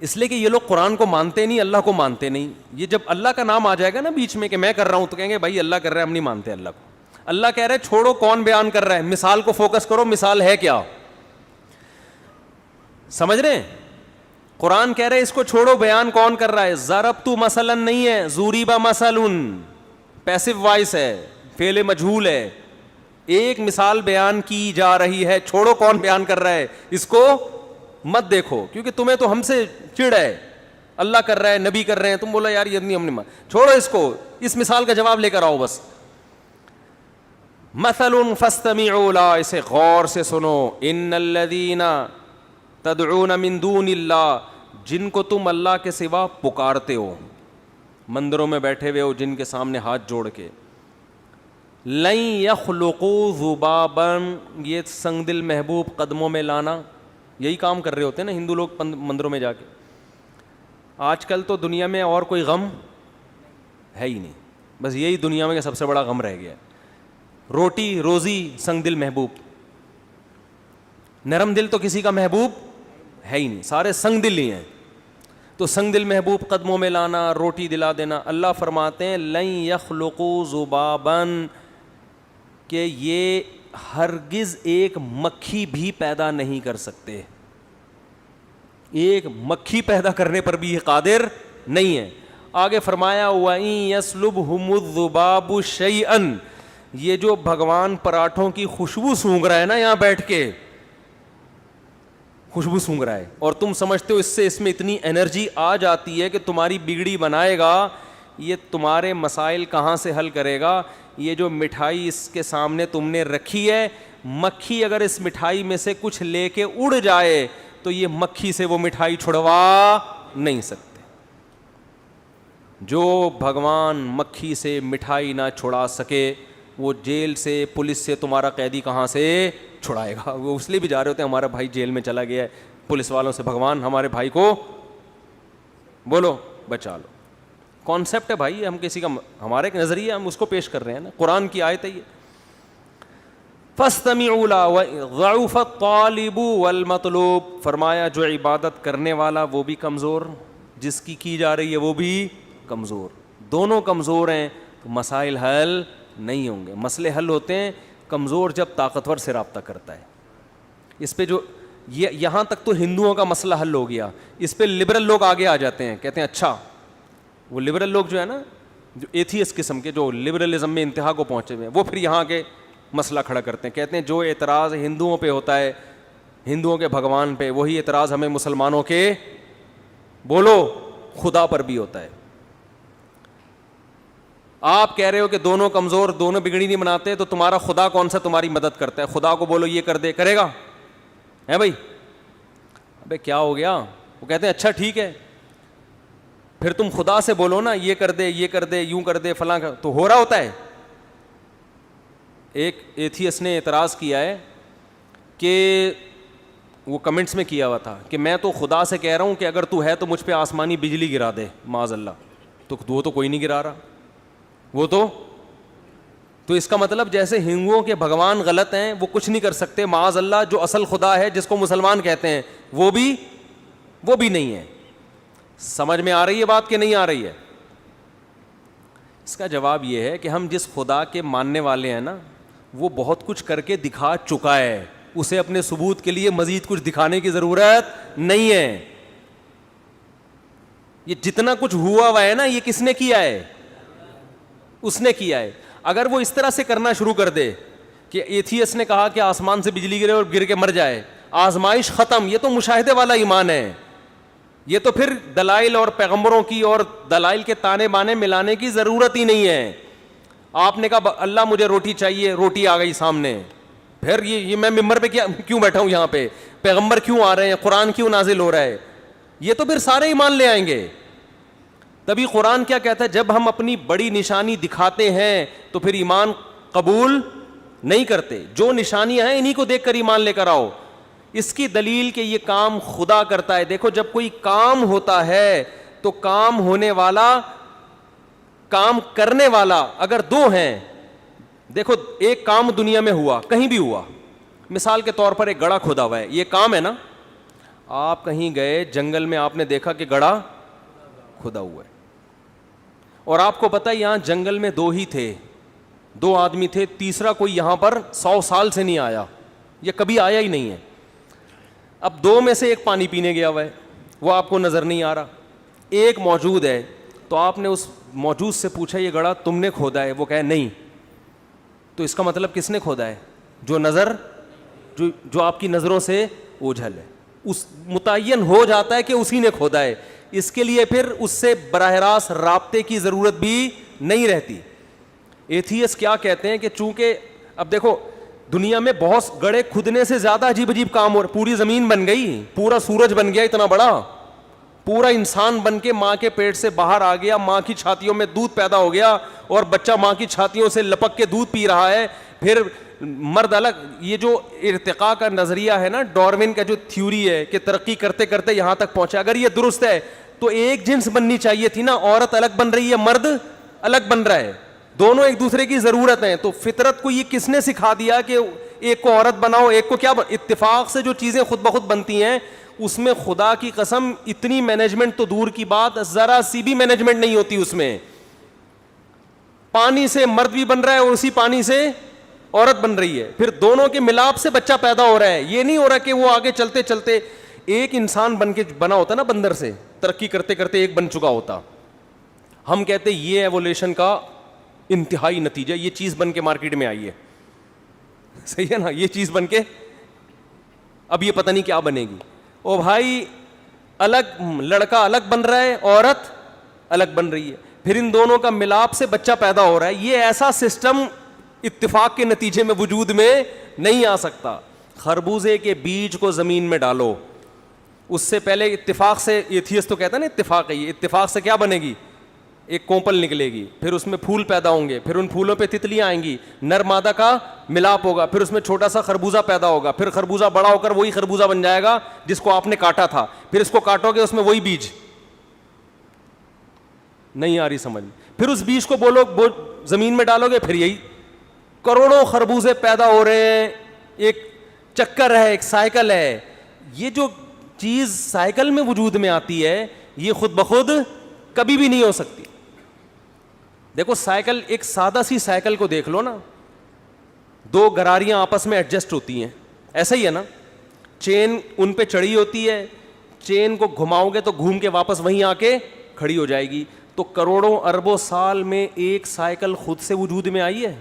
Speaker 2: اس لیے کہ یہ لوگ قرآن کو مانتے نہیں, اللہ کو مانتے نہیں. یہ جب اللہ کا نام آ جائے گا نا بیچ میں کہ میں کر رہا ہوں, تو کہیں گے بھائی اللہ کر رہا ہے, ہم نہیں مانتے اللہ کو. اللہ کہہ رہے ہیں چھوڑو کون بیان کر رہا ہے, مثال کو فوکس کرو, مثال ہے کیا, سمجھ رہے ہیں؟ قرآن کہہ رہے اس کو چھوڑو, بیان کون کر رہا ہے. ضربت مثلا نہیں ہے, ضرب مثل پیسو وائس ہے, فعل مجہول ہے. ایک مثال بیان کی جا رہی ہے, چھوڑو کون بیان کر رہا ہے, اس کو مت دیکھو, کیونکہ تمہیں تو ہم سے چڑ ہے, اللہ کر رہا ہے, نبی کر رہے ہیں, تم بولا یار یہ نہیں, ہم نہیں مان, چھوڑو اس کو, اس مثال کا جواب لے کر آؤ بس. مثل فاستمعوا لا، اسے غور سے سنو، ان الذین تدعون من دون اللہ، جن کو تم اللہ کے سوا پکارتے ہو، مندروں میں بیٹھے ہوئے ہو جن کے سامنے ہاتھ جوڑ کے، لن یخلقوا ذبابا، یہ سنگ دل محبوب قدموں میں لانا، یہی کام کر رہے ہوتے ہیں نا ہندو لوگ مندروں میں جا کے. آج کل تو دنیا میں اور کوئی غم ہے ہی نہیں، بس یہی دنیا میں سب سے بڑا غم رہ گیا ہے. روٹی روزی سنگ دل محبوب، نرم دل تو کسی کا محبوب ہے ہی نہیں، سارے سنگ دل ہی ہیں. تو سنگ دل محبوب قدموں میں لانا، روٹی دلا دینا. اللہ فرماتے ہیں لن یخلقوا ذبابا، کہ یہ ہرگز ایک مکھی بھی پیدا نہیں کر سکتے، ایک مکھی پیدا کرنے پر بھی یہ قادر نہیں ہے. آگے فرمایا وَإِن يَسْلُبْهُمُ الذُّبَابُ شَيْئًا، یہ جو بھگوان پراٹھوں کی خوشبو سونگھ رہا ہے نا یہاں بیٹھ کے، خوشبو سونگھ رہا ہے، اور تم سمجھتے ہو اس میں اتنی انرجی آ جاتی ہے کہ تمہاری بگڑی بنائے گا، یہ تمہارے مسائل کہاں سے حل کرے گا؟ یہ جو مٹھائی اس کے سامنے تم نے رکھی ہے، مکھی اگر اس مٹھائی میں سے کچھ لے کے اڑ جائے تو یہ مکھی سے وہ مٹھائی چھڑوا نہیں سکتے. جو بھگوان مکھی سے مٹھائی نہ چھڑا سکے، وہ جیل سے پولیس سے تمہارا قیدی کہاں سے چھڑائے گا؟ وہ اس لیے بھی جا رہے ہوتے ہیں ہمارا بھائی جیل میں چلا گیا ہے، پولیس والوں سے بھگوان ہمارے بھائی کو بولو بچا لو. کانسیپٹ ہے بھائی، ہم کسی کا، ہمارا ایک نظریہ ہم اس کو پیش کر رہے ہیں نا، قرآن کی آیت ہے یہ. فاستمعوا له ضعف الطالب والمطلوب، فرمایا جو عبادت کرنے والا وہ بھی کمزور، جس کی جا رہی ہے وہ بھی کمزور، دونوں کمزور ہیں تو مسائل حل نہیں ہوں گے. مسئلے حل ہوتے ہیں کمزور جب طاقتور سے رابطہ کرتا ہے. اس پہ جو یہاں تک تو ہندوؤں کا مسئلہ حل ہو گیا، اس پہ لبرل لوگ آگے آ جاتے ہیں، کہتے ہیں اچھا وہ لبرل لوگ جو ہے نا، جو ایتھیسٹ قسم کے، جو لبرلزم میں انتہا کو پہنچے ہوئے ہیں، وہ پھر یہاں کے مسئلہ کھڑا کرتے ہیں. کہتے ہیں جو اعتراض ہندوؤں پہ ہوتا ہے، ہندوؤں کے بھگوان پہ، وہی اعتراض ہمیں مسلمانوں کے بولو خدا پر بھی ہوتا ہے. آپ کہہ رہے ہو کہ دونوں کمزور، دونوں بگڑی نہیں بناتے، تو تمہارا خدا کون سا تمہاری مدد کرتا ہے؟ خدا کو بولو یہ کر دے، کرے گا؟ ہے بھائی؟ ابے کیا ہو گیا؟ وہ کہتے ہیں اچھا ٹھیک ہے، پھر تم خدا سے بولو نا یہ کر دے، یہ کر دے، یوں کر دے، فلاں کر، تو ہو رہا ہوتا ہے. ایک ایتھیسٹ نے اعتراض کیا ہے کہ وہ کمنٹس میں کیا ہوا تھا کہ میں تو خدا سے کہہ رہا ہوں کہ اگر تو ہے تو مجھ پہ آسمانی بجلی گرا دے، معاذ اللہ. تو وہ تو کوئی نہیں گرا رہا، وہ تو اس کا مطلب جیسے ہندوؤں کے بھگوان غلط ہیں، وہ کچھ نہیں کر سکتے، معاذ اللہ جو اصل خدا ہے جس کو مسلمان کہتے ہیں وہ بھی نہیں ہے. سمجھ میں آ رہی ہے بات کہ نہیں آ رہی ہے؟ اس کا جواب یہ ہے کہ ہم جس خدا کے ماننے والے ہیں نا، وہ بہت کچھ کر کے دکھا چکا ہے، اسے اپنے ثبوت کے لیے مزید کچھ دکھانے کی ضرورت نہیں ہے. یہ جتنا کچھ ہوا ہے نا، یہ کس نے کیا ہے؟ اس نے کیا ہے. اگر وہ اس طرح سے کرنا شروع کر دے کہ ایتھیسٹ نے کہا کہ آسمان سے بجلی گرے اور گر کے مر جائے، آزمائش ختم، یہ تو مشاہدے والا ایمان ہے. یہ تو پھر دلائل اور پیغمبروں کی اور دلائل کے تانے بانے ملانے کی ضرورت ہی نہیں ہے. آپ نے کہا اللہ مجھے روٹی چاہیے، روٹی آ گئی سامنے، پھر یہ میں ممبر پہ کیوں بیٹھا ہوں یہاں پہ، پیغمبر کیوں آ رہے ہیں، قرآن کیوں نازل ہو رہا ہے، یہ تو پھر سارے ایمان لے آئیں گے. تبھی قرآن کیا کہتا ہے، جب ہم اپنی بڑی نشانی دکھاتے ہیں تو پھر ایمان قبول نہیں کرتے. جو نشانیاں ہیں انہی کو دیکھ کر ایمان لے کر آؤ. اس کی دلیل کہ یہ کام خدا کرتا ہے. دیکھو جب کوئی کام ہوتا ہے تو کام ہونے والا، کام کرنے والا اگر دو ہیں، دیکھو ایک کام دنیا میں ہوا، کہیں بھی ہوا، مثال کے طور پر ایک گڑھا کھودا ہوا ہے، یہ کام ہے نا. آپ کہیں گئے جنگل میں، آپ نے دیکھا کہ گڑھا کھودا ہوا ہے، اور آپ کو پتا ہے یہاں جنگل میں دو ہی تھے، دو آدمی تھے، تیسرا کوئی یہاں پر 100 سال سے نہیں آیا، یہ کبھی آیا ہی نہیں ہے. اب دو میں سے ایک پانی پینے گیا ہوا ہے، وہ آپ کو نظر نہیں آ رہا. ایک موجود ہے، تو آپ نے اس موجود سے پوچھا یہ گڑھا تم نے کھودا ہے؟ وہ کہے نہیں. تو اس کا مطلب کس نے کھودا ہے؟ جو آپ کی نظروں سے اوجھل ہے، اس متعین ہو جاتا ہے کہ اسی نے کھودا ہے. اس کے لیے پھر اس سے براہ راست رابطے کی ضرورت بھی نہیں رہتی. ایتھیسٹ کیا کہتے ہیں کہ چونکہ اب دیکھو دنیا میں بہت گڑھے کھدنے سے زیادہ عجیب عجیب کام ہو رہے. پوری زمین بن گئی, پورا سورج بن گیا اتنا بڑا, پورا انسان بن کے ماں کے پیٹ سے باہر آ گیا, ماں کی چھاتیوں میں دودھ پیدا ہو گیا اور بچہ ماں کی چھاتیوں سے لپک کے دودھ پی رہا ہے. پھر مرد الگ. یہ جو ارتقاء کا نظریہ ہے نا, ڈارون کا جو تھیوری ہے کہ ترقی کرتے کرتے یہاں تک پہنچا, اگر یہ درست ہے تو ایک جنس بننی چاہیے تھی نا. عورت الگ بن رہی ہے, مرد الگ بن رہا ہے, دونوں ایک دوسرے کی ضرورت ہیں. تو فطرت کو یہ کس نے سکھا دیا کہ ایک کو عورت بناؤ ایک کو کیا اتفاق سے جو چیزیں خود بخود بنتی ہیں اس میں خدا کی قسم اتنی مینجمنٹ تو دور کی بات, ذرا سی بھی مینجمنٹ نہیں ہوتی اس میں. پانی سے مرد بھی بن رہا ہے اور اسی پانی سے عورت بن رہی ہے, پھر دونوں کے ملاپ سے بچہ پیدا ہو رہا ہے. یہ نہیں ہو رہا کہ وہ آگے چلتے چلتے ایک انسان بن کے بنا ہوتا نا بندر سے, ترقی کرتے کرتے ایک بن چکا ہوتا. ہم کہتے یہ ایوولوشن کا انتہائی نتیجہ, یہ چیز بن کے مارکیٹ میں آئی ہے, صحیح ہے نا, یہ چیز بن کے اب یہ پتہ نہیں کیا بنے گی. او بھائی الگ لڑکا الگ بن رہا ہے, عورت الگ بن رہی ہے, پھر ان دونوں کا ملاپ سے بچہ پیدا ہو رہا ہے. یہ ایسا سسٹم اتفاق کے نتیجے میں وجود میں نہیں آ سکتا. خربوزے کے بیج کو زمین میں ڈالو, اس سے پہلے اتفاق سے, ایتھیسٹ تو کہتا ہے نا اتفاق ہے, یہ اتفاق سے کیا بنے گی, ایک کومپل نکلے گی, پھر اس میں پھول پیدا ہوں گے, پھر ان پھولوں پہ تتلیاں آئیں گی, نر مادہ کا ملاپ ہوگا, پھر اس میں چھوٹا سا خربوزہ پیدا ہوگا, پھر خربوزہ بڑا ہو کر وہی خربوزہ بن جائے گا جس کو آپ نے کاٹا تھا, پھر اس کو کاٹو گے اس میں وہی بیج. نہیں آ رہی سمجھ, پھر اس بیج کو بولو زمین میں ڈالو گے, پھر یہی کروڑوں خربوزے پیدا ہو رہے ہیں. ایک چکر ہے, ایک سائیکل ہے. یہ جو چیز سائیکل میں وجود میں آتی ہے یہ خود بخود کبھی بھی نہیں ہو سکتی. دیکھو سائیکل, ایک سادہ سی سائیکل کو دیکھ لو نا, دو گراریاں آپس میں ایڈجسٹ ہوتی ہیں, ایسا ہی ہے نا. چین ان پہ چڑھی ہوتی ہے, چین کو گھماؤ گے تو گھوم کے واپس وہیں آ کے کھڑی ہو جائے گی. تو کروڑوں اربوں سال میں ایک سائیکل خود سے وجود میں آئی ہے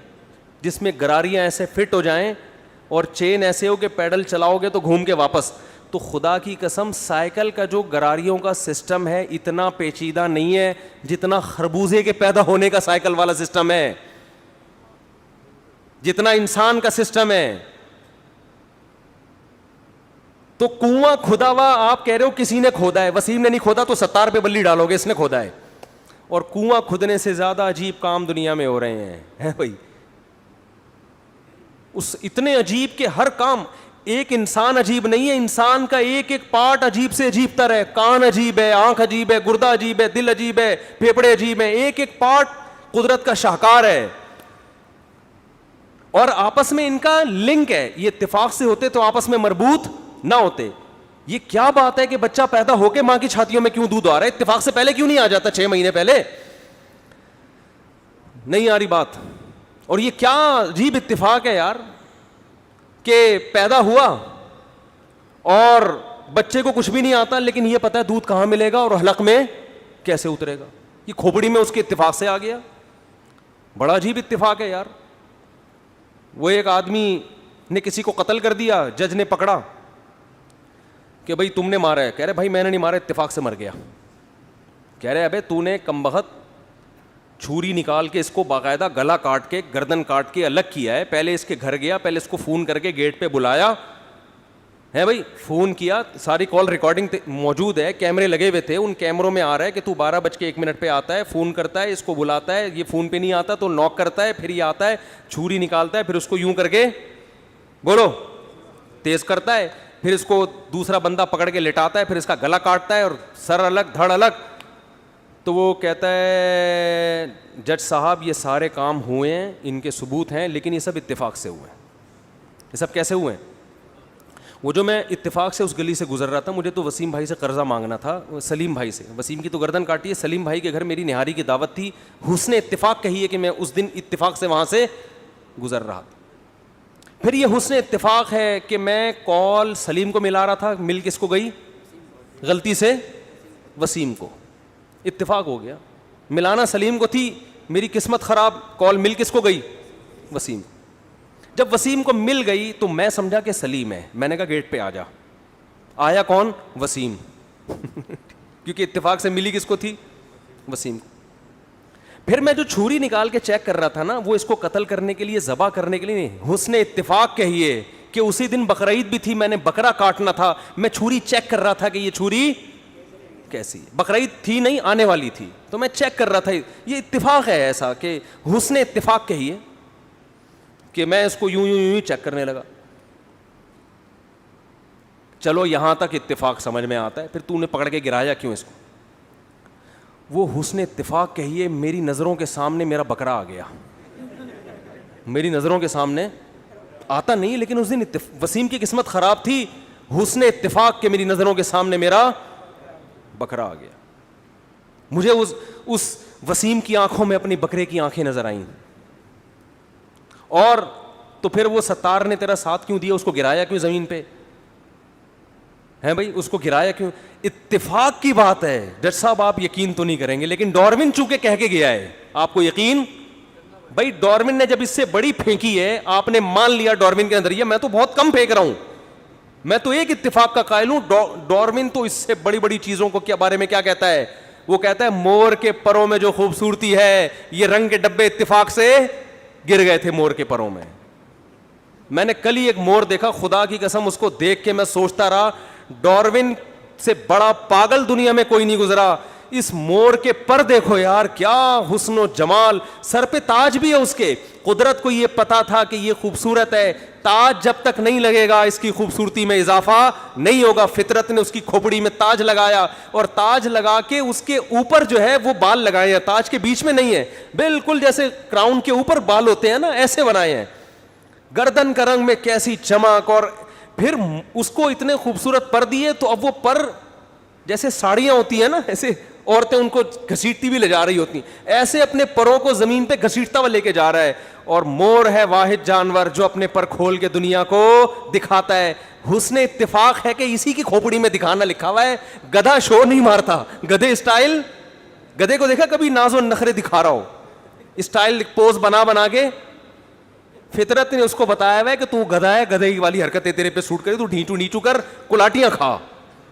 Speaker 2: جس میں گراریاں ایسے فٹ ہو جائیں اور چین ایسے ہو کہ پیڈل چلاؤ گے تو گھوم کے واپس. تو خدا کی قسم سائیکل کا جو گراریوں کا سسٹم ہے اتنا پیچیدہ نہیں ہے جتنا خربوزے کے پیدا ہونے کا سائیکل والا سسٹم ہے, جتنا انسان کا سسٹم ہے. تو کنواں کھدا ہوا آپ کہہ رہے ہو کسی نے کھودا ہے, وسیم نے نہیں کھودا تو ستار پہ بلی ڈالو گے اس نے کھودا ہے. اور کنواں کھدنے سے زیادہ عجیب کام دنیا میں ہو رہے ہیں بھائی, اس اتنے عجیب کہ ہر کام. ایک انسان عجیب نہیں ہے, انسان کا ایک ایک پارٹ عجیب سے عجیب تر ہے. کان عجیب ہے, آنکھ عجیب ہے, گردہ عجیب ہے, دل عجیب ہے, پھیپھڑے عجیب ہیں, ایک ایک پارٹ قدرت کا شاہکار ہے اور آپس میں ان کا لنک ہے. یہ اتفاق سے ہوتے تو آپس میں مربوط نہ ہوتے. یہ کیا بات ہے کہ بچہ پیدا ہو کے ماں کی چھاتیوں میں کیوں دودھ آ رہا ہے, اتفاق سے پہلے کیوں نہیں آ جاتا 6 مہینے پہلے؟ نہیں آ رہی بات. اور یہ کیا عجیب اتفاق ہے یار کہ پیدا ہوا اور بچے کو کچھ بھی نہیں آتا لیکن یہ پتا ہے دودھ کہاں ملے گا اور حلق میں کیسے اترے گا. یہ کھوپڑی میں اس کے اتفاق سے آ گیا. بڑا عجیب اتفاق ہے یار. وہ ایک آدمی نے کسی کو قتل کر دیا, جج نے پکڑا کہ بھائی تم نے مارا ہے. کہہ رہے بھائی میں نے نہیں مارا, اتفاق سے مر گیا. کہہ رہے ابے تو نے کمبخت چھری نکال کے اس کو باقاعدہ گلا کاٹ کے گردن کاٹ کے الگ کیا ہے. پہلے اس کے گھر گیا, پہلے اس کو فون کر کے گیٹ پہ بلایا ہے بھائی, فون کیا, ساری کال ریکارڈنگ موجود ہے, کیمرے لگے ہوئے تھے, ان کیمروں میں آ رہا ہے کہ تو 12:01 پہ آتا ہے, فون کرتا ہے, اس کو بلاتا ہے, یہ فون پہ نہیں آتا تو ناک کرتا ہے, پھر یہ آتا ہے, چھری نکالتا ہے, پھر اس کو یوں کر کے بولو تیز کرتا ہے, پھر اس کو دوسرا بندہ پکڑ کے لٹاتا ہے, پھر اس کا گلا کاٹتا ہے اور سر الگ دھڑ الگ. تو وہ کہتا ہے جج صاحب یہ سارے کام ہوئے ہیں, ان کے ثبوت ہیں, لیکن یہ سب اتفاق سے ہوئے ہیں. یہ سب کیسے ہوئے ہیں؟ وہ جو میں اتفاق سے اس گلی سے گزر رہا تھا, مجھے تو وسیم بھائی سے قرضہ مانگنا تھا, سلیم بھائی سے. وسیم کی تو گردن کاٹی ہے, سلیم بھائی کے گھر میری نہاری کی دعوت تھی. حسن اتفاق کہی ہے کہ میں اس دن اتفاق سے وہاں سے گزر رہا تھا. پھر یہ حسن اتفاق ہے کہ میں کال سلیم کو ملا رہا تھا, مل کس کو گئی غلطی سے وسیم کو. اتفاق ہو گیا, ملانا سلیم کو تھی, میری قسمت خراب, کال مل کس کو گئی وسیم. جب وسیم کو مل گئی تو میں سمجھا کہ سلیم ہے, میں نے کہا گیٹ پہ آ جا. آیا کون؟ وسیم کیونکہ اتفاق سے ملی کس کو تھی؟ وسیم کو. پھر میں جو چھری نکال کے چیک کر رہا تھا نا، وہ اس کو قتل کرنے کے لیے، ذبح کرنے کے لیے نہیں، حسن اتفاق کہیے کہ اسی دن بقرعید بھی تھی، میں نے بکرا کاٹنا تھا، میں چھری چیک کر رہا تھا کہ یہ چھری کیسی، بقرعید تھی نہیں، آنے والی تھی، تو میں چیک کر رہا تھا. یہ اتفاق ہے ایسا کہ حسن اتفاق کہیے کہ میں اس کو یوں یوں یوں چیک کرنے لگا. چلو یہاں تک اتفاق سمجھ میں آتا ہے، پھر تو نے پکڑ کے گرایا کیوں اس کو؟ وہ حسن اتفاق کہیے میری نظروں کے سامنے میرا بکرا آ گیا. میری نظروں کے سامنے آتا نہیں، لیکن اس دن وسیم کی قسمت خراب تھی، حسن اتفاق کہ میری نظروں کے سامنے میرا بکرا آ گیا. مجھے اس وسیم کی آنکھوں میں اپنی بکرے کی آنکھیں نظر آئیں. اور تو پھر وہ ستار نے تیرا ساتھ کیوں دیا؟ اس کو گرایا کیوں زمین پہ ہے بھائی؟ اس کو گرایا کیوں؟ اتفاق کی بات ہے. جج صاحب آپ یقین تو نہیں کریں گے، لیکن ڈارون چونکہ کہہ کے گیا ہے، آپ کو یقین؟ بھائی ڈارون نے جب اس سے بڑی پھینکی ہے، آپ نے مان لیا ڈارون کے نظریہ، میں تو بہت کم پھینک رہا ہوں، میں تو ایک اتفاق کا قائل ہوں. ڈارون تو اس سے بڑی بڑی چیزوں کو کیا بارے میں کیا کہتا ہے؟ وہ کہتا ہے مور کے پروں میں جو خوبصورتی ہے، یہ رنگ کے ڈبے اتفاق سے گر گئے تھے مور کے پروں میں. میں نے کل ہی ایک مور دیکھا، خدا کی قسم اس کو دیکھ کے میں سوچتا رہا ڈارون سے بڑا پاگل دنیا میں کوئی نہیں گزرا. اس مور کے پر دیکھو یار، کیا حسن و جمال، سر پہ تاج بھی ہے اس کے. قدرت کو یہ پتا تھا کہ یہ خوبصورت ہے، تاج جب تک نہیں لگے گا اس کی خوبصورتی میں اضافہ نہیں ہوگا. فطرت نے اس کی کھوپڑی میں تاج لگایا، اور تاج لگا کے اس کے اوپر جو ہے وہ بال لگائے ہیں، تاج کے بیچ میں نہیں ہے، بالکل جیسے کراؤن کے اوپر بال ہوتے ہیں نا، ایسے بنائے ہیں. گردن کا رنگ میں کیسی چمک، اور پھر اس کو اتنے خوبصورت پر دیے، تو اب وہ پر جیسے ساڑیاں ہوتی ہیں نا، ایسے عورتیں ان کو گھسیٹتی بھی لے جا رہی ہوتی ہیں، ایسے اپنے پروں کو زمین پہ گھسیٹتا ہوا لے کے جا رہا ہے. اور مور ہے واحد جانور جو اپنے پر کھول کے دنیا کو دکھاتا ہے. حسن اتفاق ہے کہ اسی کی کھوپڑی میں دکھانا لکھا ہوا ہے. گدھا شو نہیں مارتا، گدھے اسٹائل، گدھے کو دیکھا کبھی ناز و نخرے دکھا رہا ہو، اسٹائل پوز بنا کے. فطرت نے اس کو بتایا ہوا ہے کہ تو گدھا ہے، گدھے والی حرکتیں تیرے پہ سوٹ کرے، تو ڈھیچو نیچو کر کلاٹیاں کھا.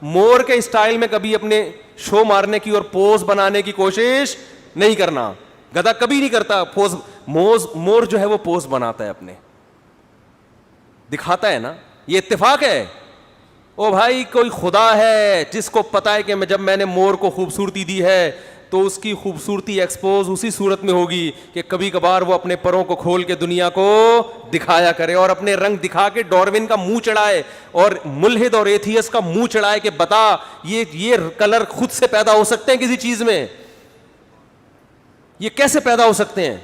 Speaker 2: مور کے اسٹائل میں کبھی اپنے شو مارنے کی اور پوز بنانے کی کوشش نہیں کرنا. گدھا کبھی نہیں کرتا پوز. مور جو ہے وہ پوز بناتا ہے، اپنے دکھاتا ہے نا. یہ اتفاق ہے. او بھائی کوئی خدا ہے جس کو پتا ہے کہ جب میں نے مور کو خوبصورتی دی ہے تو اس کی خوبصورتی ایکسپوز اسی صورت میں ہوگی کہ کبھی کبھار وہ اپنے پروں کو کھول کے دنیا کو دکھایا کرے، اور اپنے رنگ دکھا کے ڈارون کا منہ چڑھائے، اور ملحد اور ایتھیس کا منہ چڑھائے کہ بتا یہ کلر خود سے پیدا ہو سکتے ہیں کسی چیز میں؟ یہ کیسے پیدا ہو سکتے ہیں؟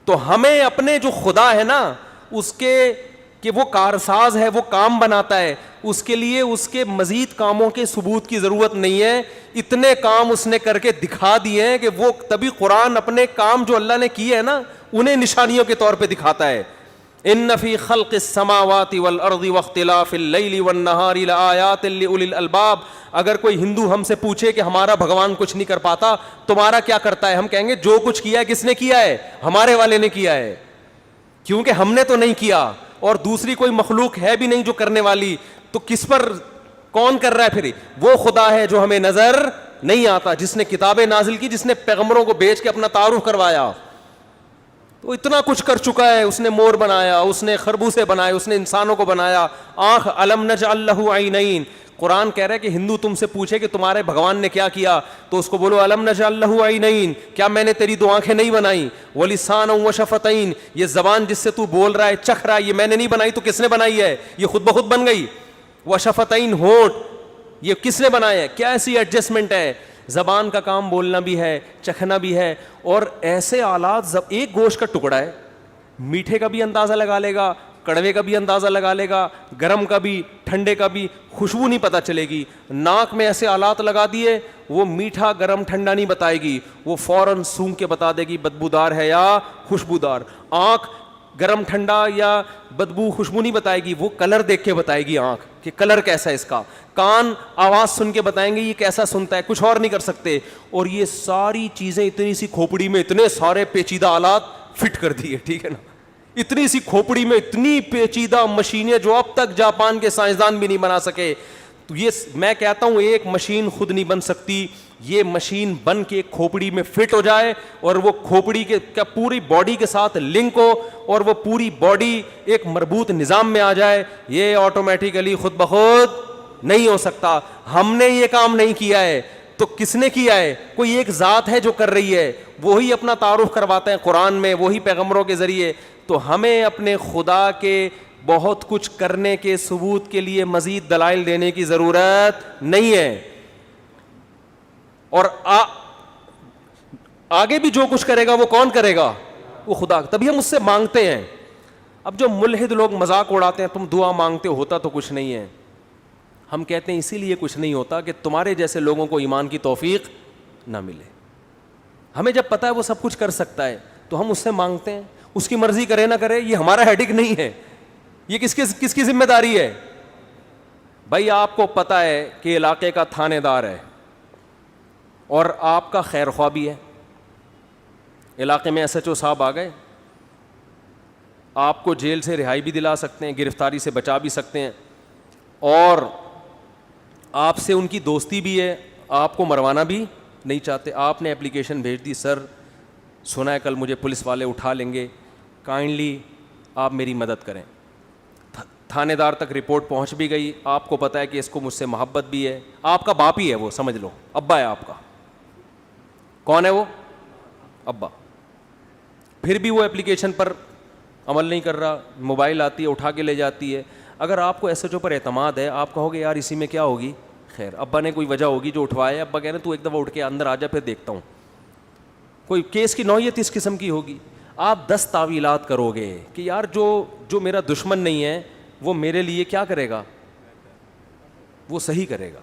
Speaker 2: تو ہمیں اپنے جو خدا ہے نا اس کے کہ وہ کارساز ہے، وہ کام بناتا ہے، اس کے لیے اس کے مزید کاموں کے ثبوت کی ضرورت نہیں ہے. اتنے کام اس نے کر کے دکھا دیے ہیں کہ وہ تبھی قرآن اپنے کام جو اللہ نے کیے ہیں نا انہیں نشانیوں کے طور پہ دکھاتا ہے. ان فی خلق السماوات والارض واختلاف اللیل والنہار لآیات لأولی الالباب. اگر کوئی ہندو ہم سے پوچھے کہ ہمارا بھگوان کچھ نہیں کر پاتا، تمہارا کیا کرتا ہے؟ ہم کہیں گے جو کچھ کیا ہے کس نے کیا ہے؟ ہمارے والے نے کیا ہے، کیونکہ ہم نے تو نہیں کیا، اور دوسری کوئی مخلوق ہے بھی نہیں جو کرنے والی. تو کس پر کون کر رہا ہے پھر؟ وہ خدا ہے جو ہمیں نظر نہیں آتا، جس نے کتابیں نازل کی، جس نے پیغمبروں کو بھیج کے اپنا تعارف کروایا. تو اتنا کچھ کر چکا ہے. اس نے مور بنایا، اس نے خربوزے بنائے، اس نے انسانوں کو بنایا. آنکھ، الم نجعل لہ عینین. قرآن کہہ رہا ہے کہ ہندو تم سے پوچھے کہ تمہارے بھگوان نے کیا کیا، تو اس کو بولو الم نجعل لہ عینین، کیا میں نے تیری دو آنکھیں نہیں بنائی؟ ولسانا وشفتین، یہ زبان جس سے تو بول رہا ہے، چکھ رہا ہے، یہ میں نے نہیں بنائی تو کس نے بنائی ہے؟ یہ خود بخود بن گئی. وشفتین، ہونٹ، یہ کس نے بنایا ہے؟ کیا ایسی ایڈجسٹمنٹ ہے؟ زبان کا کام بولنا بھی ہے، چکھنا بھی ہے. اور ایسے آلات، ایک گوشت کا ٹکڑا ہے، میٹھے کا بھی اندازہ لگا لے گا، کڑوے کا بھی اندازہ لگا لے گا، گرم کا بھی، ٹھنڈے کا بھی، خوشبو نہیں پتہ چلے گی. ناک میں ایسے آلات لگا دیے، وہ میٹھا گرم ٹھنڈا نہیں بتائے گی، وہ فوراً سونگھ کے بتا دے گی بدبودار ہے یا خوشبودار. آنکھ گرم ٹھنڈا یا بدبو خوشبو نہیں بتائے گی، وہ کلر دیکھ کے بتائے گی آنکھ کہ کلر کیسا ہے اس کا. کان آواز سن کے بتائیں گے یہ کیسا سنتا ہے، کچھ اور نہیں کر سکتے. اور یہ ساری چیزیں اتنی سی کھوپڑی میں اتنے سارے پیچیدہ آلات فٹ کر دیے، ٹھیک ہے نا. اتنی سی کھوپڑی میں اتنی پیچیدہ مشینیں جو اب تک جاپان کے سائنسدان بھی نہیں بنا سکے. تو یہ میں کہتا ہوں ایک مشین خود نہیں بن سکتی, یہ مشین بن کے ایک کھوپڑی میں فٹ ہو جائے اور وہ کھوپڑی کے پوری باڈی کے ساتھ لنک ہو اور وہ پوری باڈی ایک مربوط نظام میں آ جائے, یہ آٹومیٹیکلی خود بخود نہیں ہو سکتا. ہم نے یہ کام نہیں کیا ہے تو کس نے کیا ہے؟ کوئی ایک ذات ہے جو کر رہی ہے, وہی اپنا تعارف کرواتے ہیں قرآن میں, وہی پیغمبروں کے ذریعے. تو ہمیں اپنے خدا کے بہت کچھ کرنے کے ثبوت کے لیے مزید دلائل دینے کی ضرورت نہیں ہے. اور آگے بھی جو کچھ کرے گا وہ کون کرے گا؟ وہ خدا. تبھی ہم اس سے مانگتے ہیں. اب جو ملحد لوگ مذاق اڑاتے ہیں تم دعا مانگتے ہو, ہوتا تو کچھ نہیں ہے. ہم کہتے ہیں اسی لیے کچھ نہیں ہوتا کہ تمہارے جیسے لوگوں کو ایمان کی توفیق نہ ملے. ہمیں جب پتہ ہے وہ سب کچھ کر سکتا ہے تو ہم اس سے مانگتے ہیں. اس کی مرضی کرے نہ کرے یہ ہمارا ہیڈک نہیں ہے, یہ کس کی ذمہ داری ہے؟ بھائی آپ کو پتہ ہے کہ علاقے کا تھانے دار ہے اور آپ کا خیر خواہ بھی ہے. علاقے میں SHO صاحب آ گئے, آپ کو جیل سے رہائی بھی دلا سکتے ہیں, گرفتاری سے بچا بھی سکتے ہیں, اور آپ سے ان کی دوستی بھی ہے, آپ کو مروانا بھی نہیں چاہتے. آپ نے اپلیکیشن بھیج دی, سر سنا ہے کل مجھے پولیس والے اٹھا لیں گے, کائنڈلی آپ میری مدد کریں. تھانے دار تک رپورٹ پہنچ بھی گئی. آپ کو پتہ ہے کہ اس کو مجھ سے محبت بھی ہے, آپ کا باپ ہی ہے وہ, سمجھ لو ابا ہے آپ کا. کون ہے وہ؟ ابا. پھر بھی وہ اپلیکیشن پر عمل نہیں کر رہا, موبائل آتی ہے اٹھا کے لے جاتی ہے. اگر آپ کو SHO پر اعتماد ہے, آپ کہو گے یار اسی میں کیا ہوگی, خیر ابا نے کوئی وجہ ہوگی جو اٹھوائے. ابا کہہ رہے ہیں تو ایک دفعہ اٹھ کے اندر آ جا پھر دیکھتا ہوں. کوئی کیس کی نوعیت اس قسم کی ہوگی. آپ 10 تعویلات کرو گے کہ یار جو میرا دشمن نہیں ہے وہ میرے لیے کیا کرے گا, وہ صحیح کرے گا.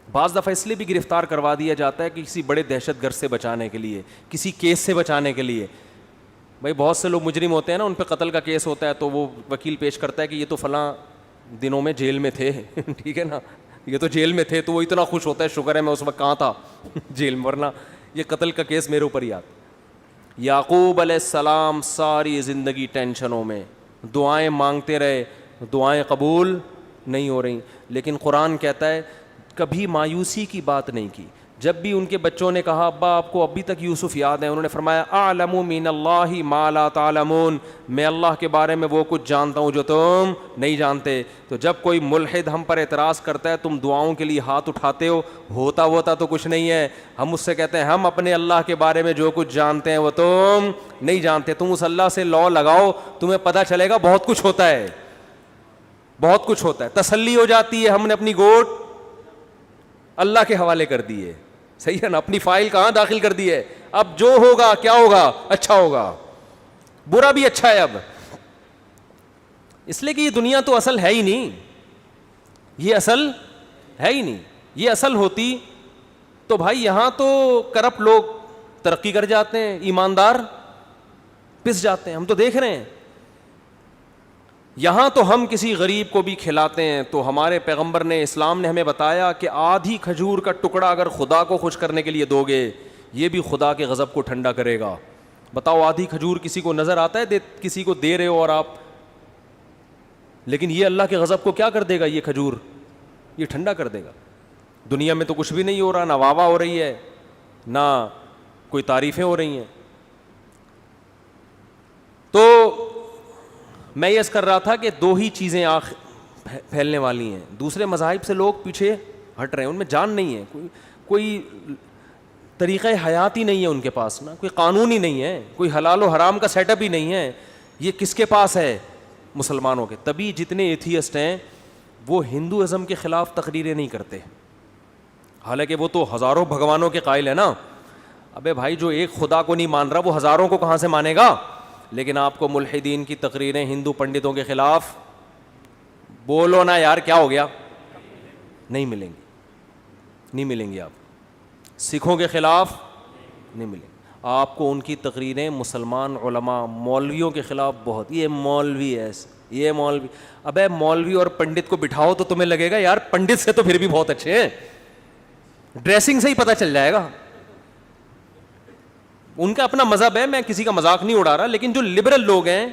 Speaker 2: بعض دفعہ اس لیے بھی گرفتار کروا دیا جاتا ہے کہ کسی بڑے دہشت گرد سے بچانے کے لیے, کسی کیس سے بچانے کے لیے. بھائی بہت سے لوگ مجرم ہوتے ہیں نا, ان پہ قتل کا کیس ہوتا ہے تو وہ وکیل پیش کرتا ہے کہ یہ تو فلاں دنوں میں جیل میں تھے ٹھیک ہے نا, یہ تو جیل میں تھے, تو وہ اتنا خوش ہوتا ہے شکر ہے میں اس وقت کہاں تھا جیل میں, ورنہ یہ قتل کا کیس میرے اوپر ہی آتا. یعقوب علیہ السلام ساری زندگی ٹینشنوں میں, دعائیں مانگتے رہے, دعائیں قبول نہیں ہو رہی. لیکن قرآن کہتا ہے کبھی مایوسی کی بات نہیں کی. جب بھی ان کے بچوں نے کہا ابا آپ کو ابھی تک یوسف یاد ہے, انہوں نے فرمایا اعلم من اللہ ما لا تعلمون, میں اللہ کے بارے میں وہ کچھ جانتا ہوں جو تم نہیں جانتے. تو جب کوئی ملحد ہم پر اعتراض کرتا ہے تم دعاؤں کے لیے ہاتھ اٹھاتے ہو, ہوتا تو کچھ نہیں ہے. ہم اس سے کہتے ہیں ہم اپنے اللہ کے بارے میں جو کچھ جانتے ہیں وہ تم نہیں جانتے. تم اس اللہ سے لو لگاؤ, تمہیں پتہ چلے گا بہت کچھ ہوتا ہے, بہت کچھ ہوتا ہے. تسلی ہو جاتی ہے, ہم نے اپنی گوٹ اللہ کے حوالے کر دی ہے, صحیح ہے نا, اپنی فائل کہاں داخل کر دی ہے. اب جو ہوگا کیا ہوگا, اچھا ہوگا, برا بھی اچھا ہے. اب اس لیے کہ یہ دنیا تو اصل ہے ہی نہیں, یہ اصل ہے ہی نہیں. یہ اصل ہوتی تو بھائی یہاں تو کرپٹ لوگ ترقی کر جاتے ہیں, ایماندار پس جاتے ہیں. ہم تو دیکھ رہے ہیں یہاں تو ہم کسی غریب کو بھی کھلاتے ہیں تو ہمارے پیغمبر نے, اسلام نے ہمیں بتایا کہ آدھی کھجور کا ٹکڑا اگر خدا کو خوش کرنے کے لیے دو گے یہ بھی خدا کے غضب کو ٹھنڈا کرے گا. بتاؤ آدھی کھجور کسی کو نظر آتا ہے کسی کو دے رہے ہو اور آپ, لیکن یہ اللہ کے غضب کو کیا کر دے گا, یہ کھجور یہ ٹھنڈا کر دے گا. دنیا میں تو کچھ بھی نہیں ہو رہا, نہ واہ واہ ہو رہی ہے نہ کوئی تعریفیں ہو رہی ہیں. تو میں یہ کر رہا تھا کہ 2 ہی چیزیں پھیلنے والی ہیں. دوسرے مذاہب سے لوگ پیچھے ہٹ رہے ہیں, ان میں جان نہیں ہے, کوئی طریقہ حیات ہی نہیں ہے ان کے پاس, نا کوئی قانون ہی نہیں ہے, کوئی حلال و حرام کا سیٹ اپ ہی نہیں ہے. یہ کس کے پاس ہے؟ مسلمانوں کے. تبھی جتنے ایتھیسٹ ہیں وہ ہندوازم کے خلاف تقریریں نہیں کرتے, حالانکہ وہ تو ہزاروں بھگوانوں کے قائل ہے نا. ابے بھائی جو ایک خدا کو نہیں مان رہا وہ ہزاروں کو کہاں سے مانے گا. لیکن آپ کو ملحدین کی تقریریں ہندو پنڈتوں کے خلاف بولو نا یار, کیا ہو گیا, نہیں ملیں گی, نہیں ملیں گی. آپ سکھوں کے خلاف نہیں ملیں گی آپ کو ان کی تقریریں. مسلمان علماء مولویوں کے خلاف بہت, یہ مولوی ہے, یہ مولوی. ابے مولوی اور پنڈت کو بٹھاؤ تو تمہیں لگے گا یار پنڈت سے تو پھر بھی بہت اچھے ہیں, ڈریسنگ سے ہی پتہ چل جائے گا. ان کا اپنا مذہب ہے, میں کسی کا مذاق نہیں اڑا رہا, لیکن جو لبرل لوگ ہیں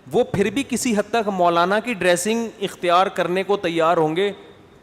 Speaker 2: وہ پھر بھی کسی حد تک مولانا کی ڈریسنگ اختیار کرنے کو تیار ہوں گے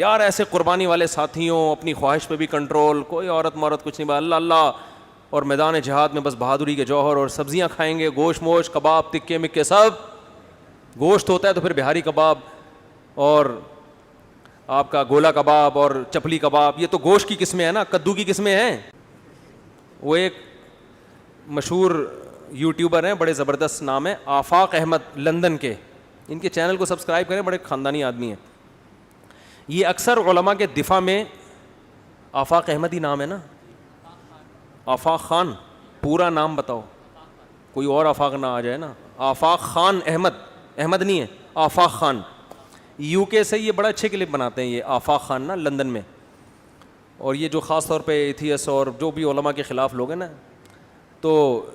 Speaker 2: یار ایسے قربانی والے ساتھیوں, اپنی خواہش پہ بھی کنٹرول, کوئی عورت مورت کچھ نہیں, اللہ اللہ, اور میدان جہاد میں بس بہادری کے جوہر, اور سبزیاں کھائیں گے, گوشت موش کباب تکے مکے سب, گوشت ہوتا ہے تو پھر بہاری کباب اور آپ کا گولا کباب اور چپلی کباب, یہ تو گوشت کی قسمیں ہیں نا, کدو کی قسمیں ہیں. وہ ایک مشہور یوٹیوبر ہیں, بڑے زبردست نام ہے, آفاق احمد, لندن کے, ان کے چینل کو سبسکرائب کریں, بڑے خاندانی آدمی ہیں. یہ اکثر علماء کے دفاع میں, آفاق احمد ہی نام ہے نا, آفاق خان, پورا نام بتاؤ, کوئی اور آفاق نہ آ جائے نا. آفاق خان احمد, احمد نہیں ہے, آفاق خان, یو کے سے یہ بڑا اچھے کلپ بناتے ہیں یہ آفاق خان نا, لندن میں. اور یہ جو خاص طور پہ ایتھیس اور جو بھی علماء کے خلاف لوگ ہیں نا, تو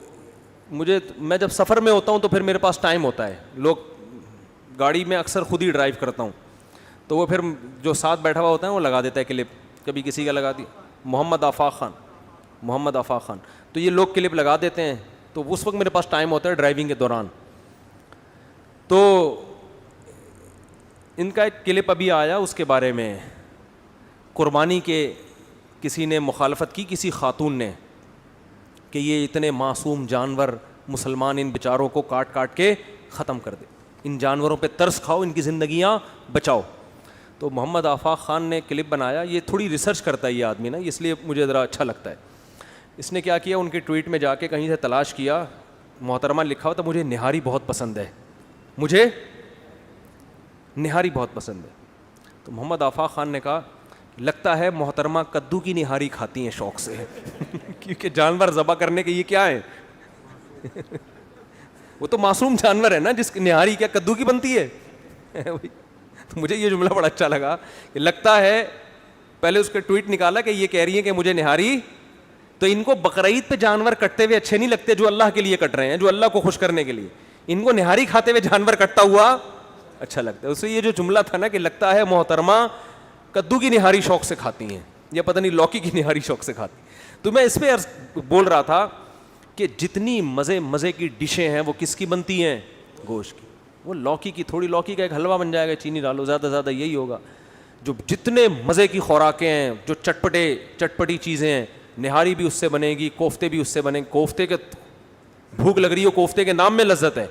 Speaker 2: میں جب سفر میں ہوتا ہوں تو پھر میرے پاس ٹائم ہوتا ہے, لوگ گاڑی میں اکثر خود ہی ڈرائیو کرتا ہوں, تو وہ پھر جو ساتھ بیٹھا ہوا ہوتا ہے وہ لگا دیتا ہے کلپ, کبھی کسی کا لگا دی, محمد آفاق خان, محمد آفاق خان, تو یہ لوگ کلپ لگا دیتے ہیں, تو اس وقت میرے پاس ٹائم ہوتا ہے ڈرائیونگ کے دوران. تو ان کا ایک کلپ ابھی آیا, اس کے بارے میں قربانی کے کسی نے مخالفت کی, کسی خاتون نے, کہ یہ اتنے معصوم جانور مسلمان ان بیچاروں کو کاٹ کاٹ کے ختم کر دے, ان جانوروں پہ ترس کھاؤ, ان کی زندگیاں بچاؤ. تو محمد آفاق خان نے کلپ بنایا, یہ تھوڑی ریسرچ کرتا ہے یہ آدمی نا, اس لیے مجھے ذرا اچھا لگتا ہے. اس نے کیا کیا, ان کے ٹویٹ میں جا کے کہیں سے تلاش کیا, محترمہ لکھا ہوا تھا, مجھے نہاری بہت پسند ہے, مجھے نہاری بہت پسند ہے. تو محمد آفاق خان نے کہا, لگتا ہے محترمہ کدو کی نہاری کھاتی ہیں شوق سے کیونکہ جانور ذبح کرنے کے یہ کیا ہے وہ تو معصوم جانور ہے نا, جس کی نہاری کیا کدو کی بنتی ہے تو مجھے یہ جملہ بڑا اچھا لگا کہ لگتا ہے, پہلے اس کے ٹویٹ نکالا کہ یہ کہہ رہی ہے کہ مجھے نہاری, تو ان کو بقرعید پہ جانور کٹتے ہوئے اچھے نہیں لگتے جو اللہ کے لیے کٹ رہے ہیں, جو اللہ کو خوش کرنے کے لیے, ان کو نہاری کھاتے ہوئے جانور کٹتا ہوا اچھا لگتا ہے. اس سے یہ جو جملہ تھا نا کہ لگتا ہے محترمہ کدو کی نہاری شوق سے کھاتی ہیں, یا پتہ نہیں لوکی کی نہاری شوق سے کھاتی. تو میں اس پہ بول رہا تھا کہ جتنی مزے کی ڈشیں ہیں وہ کس کی بنتی ہیں, گوشت کی. وہ لوکی کی, تھوڑی لوکی کا ایک حلوہ بن جائے گا, چینی ڈالو, زیادہ زیادہ یہی ہوگا. جو جتنے مزے کی خوراکیں ہیں, جو چٹپٹی چیزیں ہیں, نہاری بھی اس سے بنے گی, کوفتے بھی اس سے بنے گی. کوفتے کے بھوک لگ رہی ہو, کوفتے کے نام میں لذت ہے,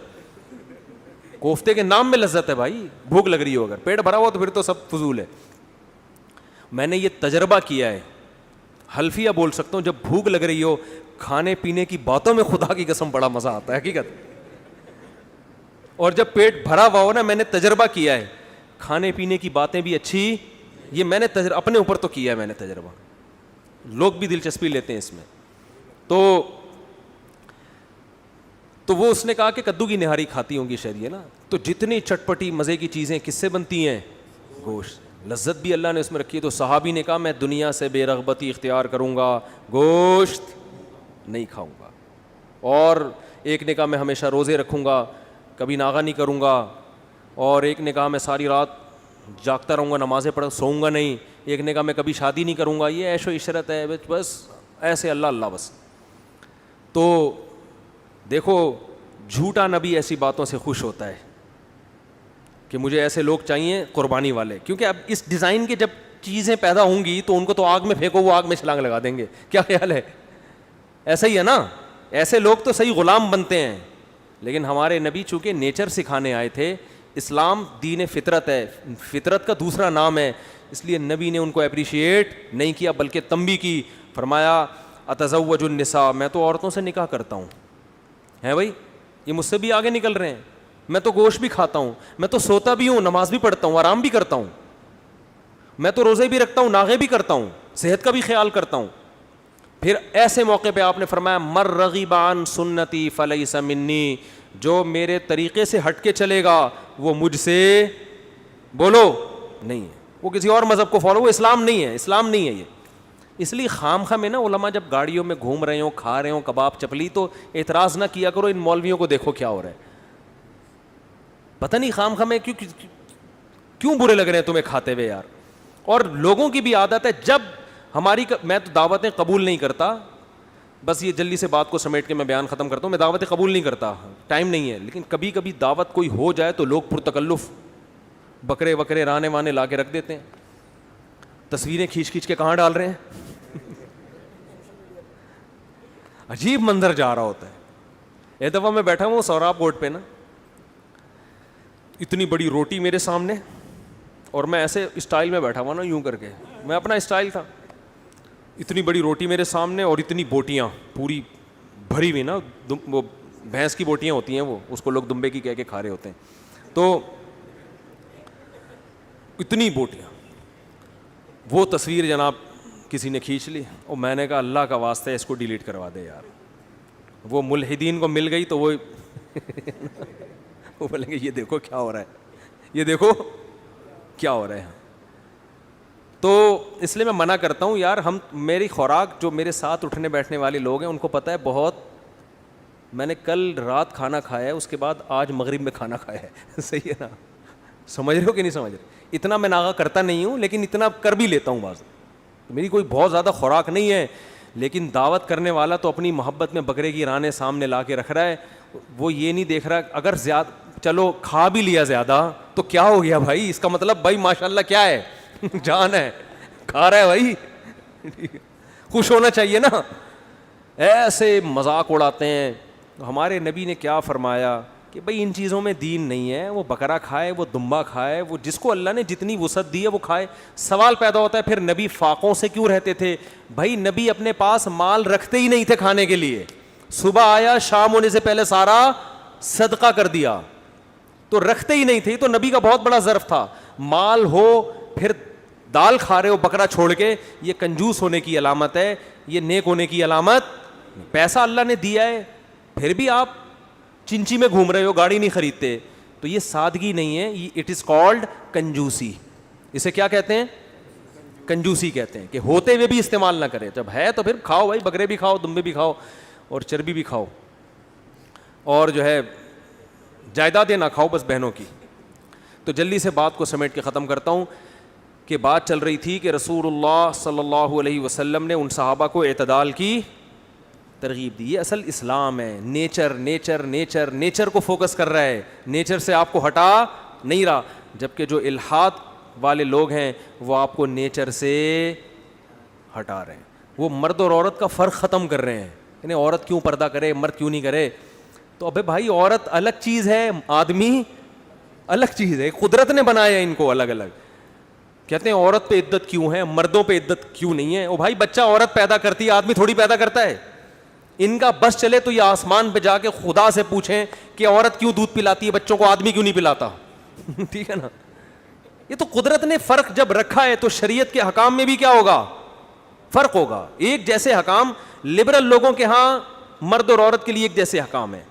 Speaker 2: کوفتے کے نام میں لذت ہے بھائی. بھوک لگ رہی ہو, اگر پیٹ بھرا ہوا تو پھر تو سب فضول ہے. میں نے یہ تجربہ کیا ہے, حلفیہ بول سکتا ہوں, جب بھوک لگ رہی ہو, کھانے پینے کی باتوں میں خدا کی قسم بڑا مزہ آتا ہے حقیقت. اور جب پیٹ بھرا ہوا ہو نا, میں نے تجربہ کیا ہے, کھانے پینے کی باتیں بھی اچھی. یہ میں نے اپنے اوپر تو کیا ہے میں نے تجربہ, لوگ بھی دلچسپی لیتے ہیں اس میں. تو وہ اس نے کہا کہ کدو کی نہاری کھاتی ہوں گی شاید یہ نا. تو جتنی چٹپٹی مزے کی چیزیں کس سے بنتی ہیں, گوشت. لذت بھی اللہ نے اس میں رکھی ہے. تو صحابی نے کہا میں دنیا سے بے رغبتی اختیار کروں گا, گوشت نہیں کھاؤں گا. اور ایک نے کہا میں ہمیشہ روزے رکھوں گا, کبھی ناغہ نہیں کروں گا. اور ایک نے کہا میں ساری رات جاگتا رہوں گا, نمازیں پڑھ سوؤں گا نہیں. ایک نے کہا میں کبھی شادی نہیں کروں گا, یہ عیش و عشرت ہے بس ایسے اللہ اللہ بس. تو دیکھو جھوٹا نبی ایسی باتوں سے خوش ہوتا ہے کہ مجھے ایسے لوگ چاہیے قربانی والے, کیونکہ اب اس ڈیزائن کے جب چیزیں پیدا ہوں گی تو ان کو تو آگ میں پھینکو, وہ آگ میں چھلانگ لگا دیں گے. کیا خیال ہے, ایسا ہی ہے نا. ایسے لوگ تو صحیح غلام بنتے ہیں, لیکن ہمارے نبی چونکہ نیچر سکھانے آئے تھے. اسلام دین فطرت ہے, فطرت کا دوسرا نام ہے, اس لیے نبی نے ان کو اپریشیٹ نہیں کیا بلکہ تنبیہ کی. فرمایا اتزوج النساء, میں تو عورتوں سے نکاح کرتا ہوں. ہے بھائی, یہ مجھ سے بھی آگے نکل رہے ہیں. میں تو گوشت بھی کھاتا ہوں, میں تو سوتا بھی ہوں, نماز بھی پڑھتا ہوں, آرام بھی کرتا ہوں, میں تو روزے بھی رکھتا ہوں, ناغے بھی کرتا ہوں, صحت کا بھی خیال کرتا ہوں. پھر ایسے موقع پہ آپ نے فرمایا مر رغب عن سنتی فلیس منی, جو میرے طریقے سے ہٹ کے چلے گا وہ مجھ سے بولو نہیں ہے, وہ کسی اور مذہب کو فالو, وہ اسلام نہیں ہے, اسلام نہیں ہے یہ. اس لیے خام خواہ میں نا علماء جب گاڑیوں میں گھوم رہے ہوں, کھا رہے ہوں کباب چپلی, تو اعتراض نہ کیا کرو ان مولویوں کو, دیکھو کیا ہو رہا ہے. پتہ نہیں خام خواہ میں کیوں برے لگ رہے ہیں تمہیں کھاتے ہوئے یار. اور لوگوں کی بھی عادت ہے, جب ہماری میں تو دعوتیں قبول نہیں کرتا, بس یہ جلدی سے بات کو سمیٹ کے میں بیان ختم کرتا ہوں. میں دعوتیں قبول نہیں کرتا, ٹائم نہیں ہے, لیکن کبھی کبھی دعوت کوئی ہو جائے تو لوگ پرتکلف بکرے وکرے رانے وانے لا کے رکھ دیتے ہیں. تصویریں کھینچ کھینچ کے کہاں ڈال رہے ہیں. عجیب منظر جا رہا ہوتا ہے. ایک دفعہ میں بیٹھا ہوں سوراب کوٹ پہ نا, اتنی بڑی روٹی میرے سامنے, اور میں ایسے اسٹائل میں بیٹھا ہوا نا یوں کر کے, میں اپنا اسٹائل تھا, اتنی بڑی روٹی میرے سامنے اور اتنی بوٹیاں پوری بھری ہوئی نا, وہ بھینس کی بوٹیاں ہوتی ہیں, وہ اس کو لوگ دمبے کی کہہ کے کھا رہے ہوتے ہیں, تو اتنی بوٹیاں. وہ تصویر جناب کسی نے کھینچ لی, اور میں نے کہا اللہ کا واسطہ ہے اس کو ڈیلیٹ کروا دے یار. وہ ملحدین کو مل گئی تو وہ بولیں گے یہ دیکھو کیا ہو رہا ہے, یہ دیکھو کیا ہو رہا ہے. تو اس لیے میں منع کرتا ہوں یار, ہم میری خوراک جو میرے ساتھ اٹھنے بیٹھنے والے لوگ ہیں ان کو پتہ ہے بہت, میں نے کل رات کھانا کھایا ہے, اس کے بعد آج مغرب میں کھانا کھایا ہے. صحیح ہے نا, سمجھ رہے ہو کہ نہیں سمجھ رہے. اتنا میں ناغہ کرتا نہیں ہوں, لیکن اتنا کر بھی لیتا ہوں بعض. میری کوئی بہت زیادہ خوراک نہیں ہے, لیکن دعوت کرنے والا تو اپنی محبت میں بکرے کی رانیں سامنے لا کے رکھ رہا ہے. وہ یہ نہیں دیکھ رہا اگر زیادہ چلو کھا بھی لیا زیادہ تو کیا ہو گیا بھائی, اس کا مطلب بھائی ماشاء اللہ کیا ہے, جان ہے, کھا رہا ہے بھائی, خوش ہونا چاہیے نا. ایسے مذاق اڑاتے ہیں. ہمارے نبی نے کیا فرمایا کہ بھائی ان چیزوں میں دین نہیں ہے. وہ بکرا کھائے, وہ دمبا کھائے, وہ جس کو اللہ نے جتنی وسعت دی ہے وہ کھائے. سوال پیدا ہوتا ہے پھر نبی فاقوں سے کیوں رہتے تھے؟ بھائی نبی اپنے پاس مال رکھتے ہی نہیں تھے کھانے کے لیے. صبح آیا, شام ہونے سے پہلے سارا صدقہ کر دیا, تو رکھتے ہی نہیں تھے. تو نبی کا بہت بڑا ظرف تھا. مال ہو پھر دال کھا رہے ہو بکرا چھوڑ کے, یہ کنجوس ہونے کی علامت ہے, یہ نیک ہونے کی علامت. پیسہ اللہ نے دیا ہے پھر بھی آپ چنچی میں گھوم رہے ہو, گاڑی نہیں خریدتے, تو یہ سادگی نہیں ہے, اٹ از کالڈ کنجوسی. اسے کیا کہتے ہیں؟ کنجوسی کہتے ہیں, کہ ہوتے ہوئے بھی استعمال نہ کرے. جب ہے تو پھر کھاؤ بھائی, بکرے بھی کھاؤ, دمبے بھی کھاؤ, اور چربی بھی کھاؤ, اور جو ہے جائیدادیں نہ کھاؤ بس بہنوں کی. تو جلدی سے بات کو سمیٹ کے ختم کرتا ہوں کہ بات چل رہی تھی کہ رسول اللہ صلی اللہ علیہ وسلم نے ان صحابہ کو اعتدال کی ترغیب دی. یہ اصل اسلام ہے. نیچر نیچر نیچر نیچر کو فوکس کر رہا ہے, نیچر سے آپ کو ہٹا نہیں رہا. جبکہ جو الحاد والے لوگ ہیں وہ آپ کو نیچر سے ہٹا رہے ہیں. وہ مرد اور عورت کا فرق ختم کر رہے ہیں, یعنی عورت کیوں پردہ کرے, مرد کیوں نہیں کرے. تو ابے بھائی عورت الگ چیز ہے, آدمی الگ چیز ہے. قدرت نے بنایا ان کو الگ الگ. کہتے ہیں عورت پہ عدت کیوں ہے, مردوں پہ عدت کیوں نہیں ہے. او بھائی بچہ عورت پیدا کرتی ہے, آدمی تھوڑی پیدا کرتا ہے. ان کا بس چلے تو یہ آسمان پہ جا کے خدا سے پوچھیں کہ عورت کیوں دودھ پلاتی ہے بچوں کو, آدمی کیوں نہیں پلاتا. ٹھیک ہے نا. یہ تو قدرت نے فرق جب رکھا ہے تو شریعت کے حکام میں بھی کیا ہوگا, فرق ہوگا. ایک جیسے حکام لبرل لوگوں کے ہاں مرد اور عورت کے لیے ایک جیسے حکام ہے,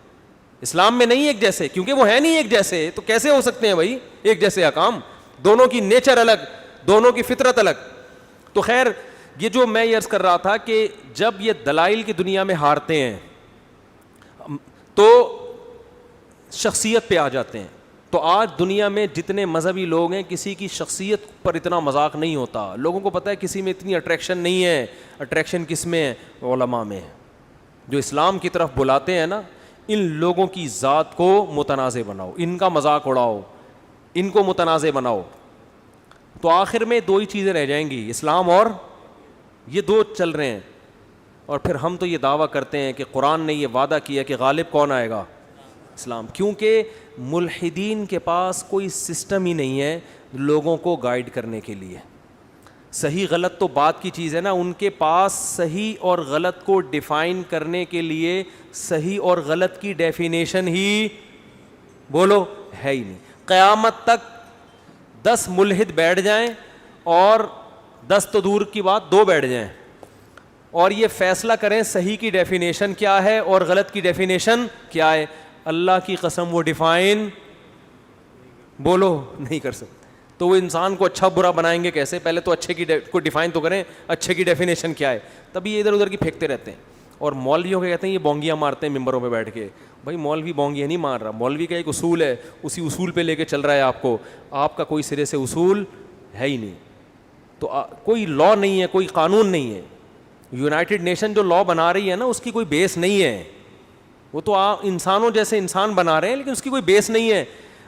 Speaker 2: اسلام میں نہیں ایک جیسے, کیونکہ وہ ہے نہیں ایک جیسے. تو کیسے ہو سکتے ہیں بھائی ایک جیسے حکام؟ دونوں کی نیچر الگ, دونوں کی فطرت الگ. تو خیر یہ جو میں یہ عرض کر رہا تھا کہ جب یہ دلائل کی دنیا میں ہارتے ہیں تو شخصیت پہ آ جاتے ہیں. تو آج دنیا میں جتنے مذہبی لوگ ہیں کسی کی شخصیت پر اتنا مذاق نہیں ہوتا. لوگوں کو پتہ ہے کسی میں اتنی اٹریکشن نہیں ہے. اٹریکشن کس میں ہے؟ علماء میں. جو اسلام کی طرف بلاتے ہیں نا, ان لوگوں کی ذات کو متنازع بناؤ, ان کا مذاق اڑاؤ, ان کو متنازع بناؤ, تو آخر میں دو ہی چیزیں رہ جائیں گی, اسلام اور یہ دو چل رہے ہیں. اور پھر ہم تو یہ دعویٰ کرتے ہیں کہ قرآن نے یہ وعدہ کیا کہ غالب کون آئے گا؟ اسلام. کیونکہ ملحدین کے پاس کوئی سسٹم ہی نہیں ہے لوگوں کو گائیڈ کرنے کے لیے. صحیح غلط تو بات کی چیز ہے نا, ان کے پاس صحیح اور غلط کو ڈیفائن کرنے کے لیے صحیح اور غلط کی ڈیفینیشن ہی بولو ہے ہی نہیں. قیامت تک 10 ملحد بیٹھ جائیں اور 10 تو دور کی بات 2 بیٹھ جائیں اور یہ فیصلہ کریں صحیح کی ڈیفینیشن کیا ہے اور غلط کی ڈیفینیشن کیا ہے, اللہ کی قسم وہ ڈیفائن بولو نہیں کر سکتے. تو وہ انسان کو اچھا برا بنائیں گے کیسے؟ پہلے تو اچھے کی کو ڈیفائن تو کریں, اچھے کی ڈیفینیشن کیا ہے, تبھی یہ ادھر ادھر کی پھینکتے رہتے ہیں. اور مولویوں کے کہتے ہیں یہ بونگیاں مارتے ہیں ممبروں پہ بیٹھ کے. بھائی مولوی بونگیاں نہیں مار رہا, مولوی کا ایک اصول ہے, اسی اصول پہ لے کے چل رہا ہے آپ کو. آپ کا کوئی سرے سے اصول ہے ہی نہیں. تو کوئی لا نہیں ہے, کوئی قانون نہیں ہے. یونائٹڈ نیشن جو لا بنا رہی ہے نا اس کی کوئی بیس نہیں ہے. وہ تو انسانوں جیسے انسان بنا رہے ہیں لیکن اس کی کوئی بیس نہیں ہے.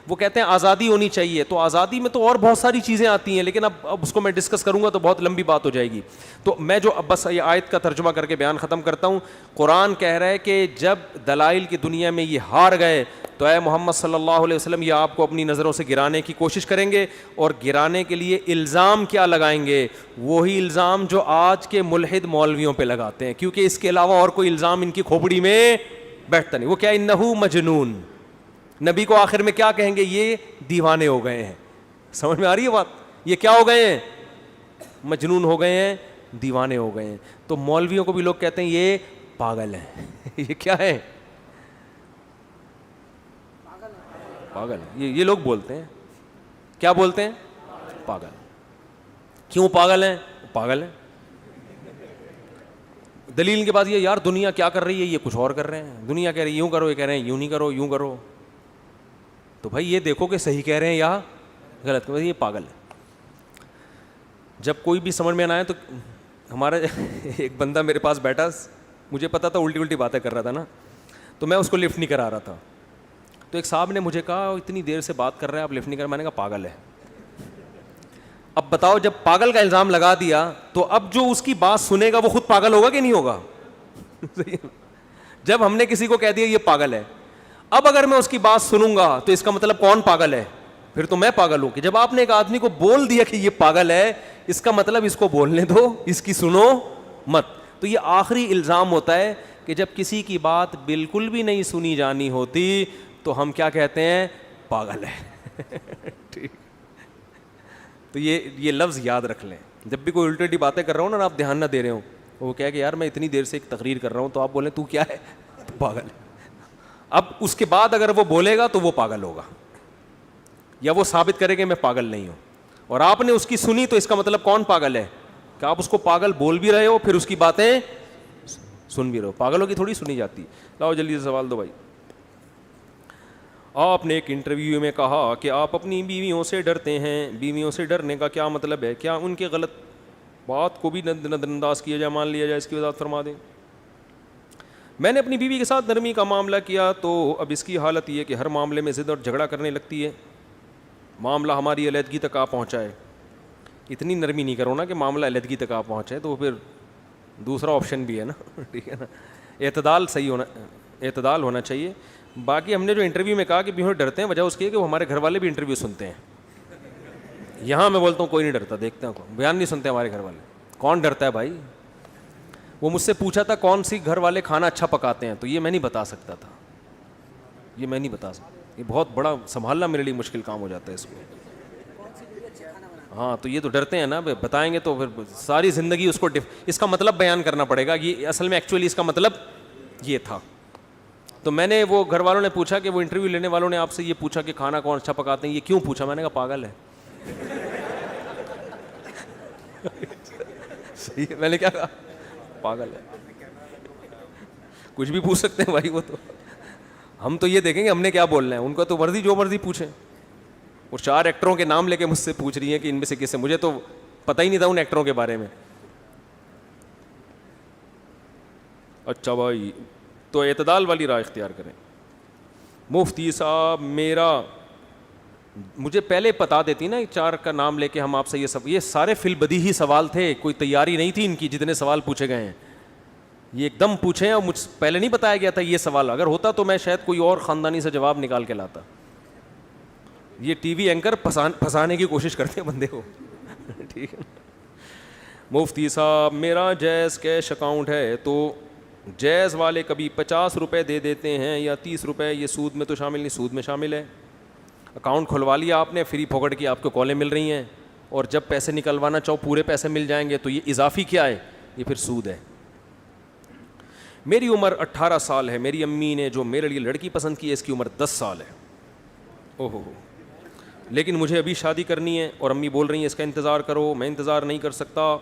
Speaker 2: وہ کہتے ہیں آزادی ہونی چاہیے, تو آزادی میں تو اور بہت ساری چیزیں آتی ہیں, لیکن اب اس کو میں ڈسکس کروں گا تو بہت لمبی بات ہو جائے گی. تو میں جو اب بس یہ آیت کا ترجمہ کر کے بیان ختم کرتا ہوں. قرآن کہہ رہا ہے کہ جب دلائل کی دنیا میں یہ ہار گئے تو اے محمد صلی اللہ علیہ وسلم یہ آپ کو اپنی نظروں سے گرانے کی کوشش کریں گے, اور گرانے کے لیے الزام کیا لگائیں گے؟ وہی الزام جو آج کے ملحد مولویوں پہ لگاتے ہیں, کیونکہ اس کے علاوہ اور کوئی الزام ان کی کھوپڑی میں بیٹھتا نہیں. وہ کیا انہو مجنون, نبی کو آخر میں کیا کہیں گے؟ یہ دیوانے ہو گئے ہیں. سمجھ میں آ رہی ہے بات؟ یہ کیا ہو گئے ہیں؟ مجنون ہو گئے ہیں, دیوانے ہو گئے ہیں. تو مولویوں کو بھی لوگ کہتے ہیں یہ پاگل ہیں. یہ کیا ہے؟ پاگل. یہ لوگ بولتے ہیں, کیا بولتے ہیں؟ پاگل. کیوں پاگل ہیں؟ پاگل ہیں. دلیل کے بعد یہ یار دنیا کیا کر رہی ہے, یہ کچھ اور کر رہے ہیں. دنیا کہہ رہی ہے یوں کرو, یہ کہہ رہے ہیں یوں نہیں کرو, یوں کرو. تو بھائی یہ دیکھو کہ صحیح کہہ رہے ہیں یا غلط. یہ پاگل ہے. جب کوئی بھی سمجھ میں نہ آئے تو ہمارا ایک بندہ میرے پاس بیٹھا, مجھے پتا تھا الٹی باتیں کر رہا تھا نا, تو میں اس کو لفٹ نہیں کرا رہا تھا. تو ایک صاحب نے مجھے کہا اتنی دیر سے بات کر رہے ہیں آپ لفٹ نہیں کر. میں نے کہا پاگل ہے. اب بتاؤ, جب پاگل کا الزام لگا دیا تو اب جو اس کی بات سنے گا وہ خود پاگل ہوگا کہ نہیں ہوگا؟ جب ہم نے کسی کو کہہ دیا یہ پاگل ہے, اب اگر میں اس کی بات سنوں گا تو اس کا مطلب کون پاگل ہے؟ پھر تو میں پاگل ہوں. کہ جب آپ نے ایک آدمی کو بول دیا کہ یہ پاگل ہے, اس کا مطلب اس کو بولنے دو, اس کی سنو مت. تو یہ آخری الزام ہوتا ہے کہ جب کسی کی بات بالکل بھی نہیں سنی جانی ہوتی تو ہم کیا کہتے ہیں؟ پاگل ہے. ٹھیک. تو یہ لفظ یاد رکھ لیں. جب بھی کوئی الٹی باتیں کر رہا ہوں نا, آپ دھیان نہ دے رہے ہوں, وہ کہہ کہ یار میں اتنی دیر سے ایک تقریر کر رہا ہوں, تو آپ بولیں تو کیا ہے؟ پاگل ہے. اب اس کے بعد اگر وہ بولے گا تو وہ پاگل ہوگا, یا وہ ثابت کرے کہ میں پاگل نہیں ہوں. اور آپ نے اس کی سنی تو اس کا مطلب کون پاگل ہے؟ کہ آپ اس کو پاگل بول بھی رہے ہو, پھر اس کی باتیں سن بھی رہے ہو. پاگلوں کی تھوڑی سنی جاتی. لاؤ جلدی سے سوال دو بھائی. آپ نے ایک انٹرویو میں کہا کہ آپ اپنی بیویوں سے ڈرتے ہیں. بیویوں سے ڈرنے کا کیا مطلب ہے؟ کیا ان کے غلط بات کو بھی نظر انداز کیا جائے, مان لیا جائے؟ اس کی وضاحت فرما دیں. میں نے اپنی بیوی کے ساتھ نرمی کا معاملہ کیا تو اب اس کی حالت یہ کہ ہر معاملے میں ضد اور جھگڑا کرنے لگتی ہے. معاملہ ہماری علیحدگی تک آ پہنچا ہے. اتنی نرمی نہیں کرو نا کہ معاملہ علیحدگی تک آ پہنچے, تو پھر دوسرا آپشن بھی ہے نا. ٹھیک ہے نا, اعتدال صحیح ہونا, اعتدال ہونا چاہیے. باقی ہم نے جو انٹرویو میں کہا کہ بیوی ڈرتے ہیں, وجہ اس کی ہے کہ وہ ہمارے گھر والے بھی انٹرویو سنتے ہیں. یہاں میں بولتا ہوں کوئی نہیں ڈرتا, دیکھتے ہیں بیان نہیں سنتے ہمارے گھر والے. کون ڈرتا ہے بھائی؟ وہ مجھ سے پوچھا تھا کون سی گھر والے کھانا اچھا پکاتے ہیں, تو یہ میں نہیں بتا سکتا تھا. یہ میں نہیں بتا سکتا, یہ بہت بڑا سنبھالنا میرے لیے مشکل کام ہو جاتا ہے اس میں. ہاں تو یہ تو ڈرتے ہیں نا, بتائیں گے تو پھر ساری زندگی اس کو اس کا مطلب بیان کرنا پڑے گا. یہ اصل میں ایکچولی اس کا مطلب یہ تھا. تو میں نے, وہ گھر والوں نے پوچھا کہ وہ انٹرویو لینے والوں نے آپ سے یہ پوچھا کہ کھانا کون اچھا پکاتے ہیں, یہ کیوں پوچھا؟ میں نے کہا پاگل ہے. صحیح ہے, میں نے کیا کہا؟ پاگل ہے. کچھ بھی پوچھ سکتے ہیں بھائی, وہ تو ہم تو یہ دیکھیں گے ہم نے کیا بولنا ہے. ان کا تو مرضی جو مرضی پوچھیں. وہ 4 ایکٹروں کے نام لے کے مجھ سے پوچھ رہی ہیں کہ ان میں سے کس سے, مجھے تو پتہ ہی نہیں تھا ان ایکٹروں کے بارے میں. اچھا بھائی, تو اعتدال والی راہ اختیار کریں. مفتی صاحب مجھے پہلے بتا دیتی نا 4 کا نام لے کے ہم آپ سے یہ سارے فی البدیہی سوال تھے, کوئی تیاری نہیں تھی ان کی. جتنے سوال پوچھے گئے ہیں یہ ایک دم پوچھے ہیں, اور مجھ پہلے نہیں بتایا گیا تھا یہ سوال. اگر ہوتا تو میں شاید کوئی اور خاندانی سے جواب نکال کے لاتا. یہ ٹی وی اینکر پھنسانے کی کوشش کرتے ہیں بندے کو. ٹھیک ہے. مفتی صاحب میرا جیز کیش اکاؤنٹ ہے, تو جیز والے کبھی 50 روپے دے دیتے ہیں یا 30 روپے, یہ سود میں تو شامل نہیں؟ سود میں شامل ہے. اکاؤنٹ کھلوا لیا آپ نے, فری پھوکٹ کی آپ کو کالیں مل رہی ہیں, اور جب پیسے نکلوانا چاہو پورے پیسے مل جائیں گے, تو یہ اضافی کیا ہے؟ یہ پھر سود ہے. میری عمر 18 سال ہے. میری امی نے جو میرے لیے لڑکی پسند کی ہے اس کی عمر 10 سال ہے. اوہو, لیکن مجھے ابھی شادی کرنی ہے اور امی بول رہی ہیں اس کا انتظار کرو. میں انتظار نہیں کر سکتا.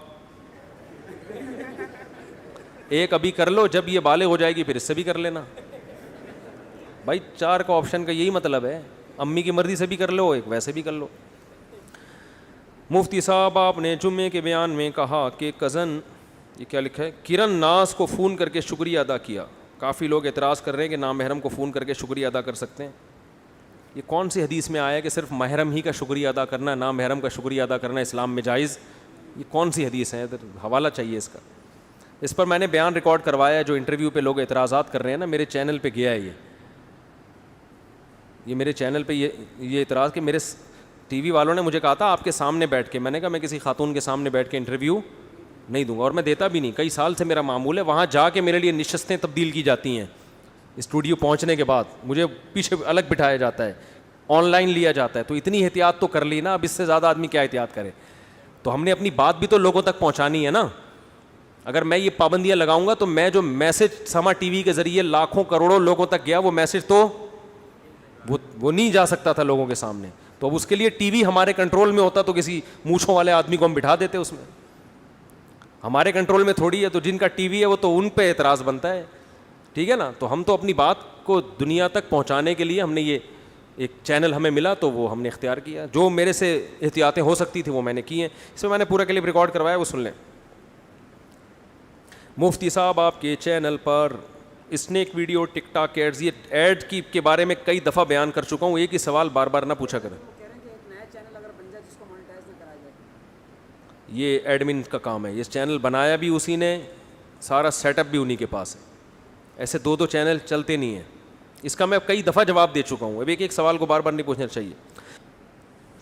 Speaker 2: ایک ابھی کر لو, جب یہ بالغ ہو جائے گی پھر اس سے بھی کر لینا. بھائی 4 کا آپشن کا یہی مطلب ہے, امی کی مرضی سے بھی کر لو, ایک ویسے بھی کر لو. مفتی صاحب آپ نے جمعے کے بیان میں کہا کہ کزن, یہ کیا لکھا ہے, کرن ناز کو فون کر کے شکریہ ادا کیا. کافی لوگ اعتراض کر رہے ہیں کہ نامحرم کو فون کر کے شکریہ ادا کر سکتے ہیں. یہ کون سی حدیث میں آیا کہ صرف محرم ہی کا شکریہ ادا کرنا, نا محرم کا شکریہ ادا کرنا اسلام میں جائز؟ یہ کون سی حدیث ہے؟ ادھر حوالہ چاہیے اس کا. اس پر میں نے بیان ریکارڈ کروایا ہے. جو انٹرویو پہ لوگ اعتراضات کر رہے ہیں نا, میرے چینل پہ گیا ہے یہ میرے چینل پہ یہ اعتراض کہ میرے ٹی وی والوں نے مجھے کہا تھا آپ کے سامنے بیٹھ کے. میں نے کہا میں کسی خاتون کے سامنے بیٹھ کے انٹرویو نہیں دوں گا, اور میں دیتا بھی نہیں. کئی سال سے میرا معمول ہے, وہاں جا کے میرے لیے نشستیں تبدیل کی جاتی ہیں. اسٹوڈیو پہنچنے کے بعد مجھے پیچھے الگ بٹھایا جاتا ہے, آن لائن لیا جاتا ہے. تو اتنی احتیاط تو کر لی نا, اب اس سے زیادہ آدمی کیا احتیاط کرے؟ تو ہم نے اپنی بات بھی تو لوگوں تک پہنچانی ہے نا. اگر میں یہ پابندیاں لگاؤں گا تو میں جو میسج سما ٹی وی کے ذریعے لاکھوں کروڑوں لوگوں تک گیا, وہ میسج تو وہ نہیں جا سکتا تھا لوگوں کے سامنے. تو اب اس کے لیے ٹی وی ہمارے کنٹرول میں ہوتا تو کسی مونچھوں والے آدمی کو ہم بٹھا دیتے اس میں. ہمارے کنٹرول میں تھوڑی ہے, تو جن کا ٹی وی ہے وہ تو ان پہ اعتراض بنتا ہے, ٹھیک ہے نا. تو ہم تو اپنی بات کو دنیا تک پہنچانے کے لیے ہم نے یہ ایک چینل ہمیں ملا تو وہ ہم نے اختیار کیا. جو میرے سے احتیاطیں ہو سکتی تھی وہ میں نے کی ہیں. اس میں نے پورا کلپ ریکارڈ کروایا, وہ سن لیں. مفتی صاحب آپ کے چینل پر اسنیک ویڈیو, ٹک ٹاک ایڈز, یہ ایڈ کے بارے میں کئی دفعہ بیان کر چکا ہوں. ایک ہی سوال بار بار نہ پوچھا کریں. یہ ایڈمن کا کام ہے. یہ چینل بنایا بھی اسی نے, سارا سیٹ اپ بھی انہی کے پاس ہے. ایسے دو چینل چلتے نہیں ہیں. اس کا میں کئی دفعہ جواب دے چکا ہوں. اب ایک سوال کو بار بار نہیں پوچھنا چاہیے.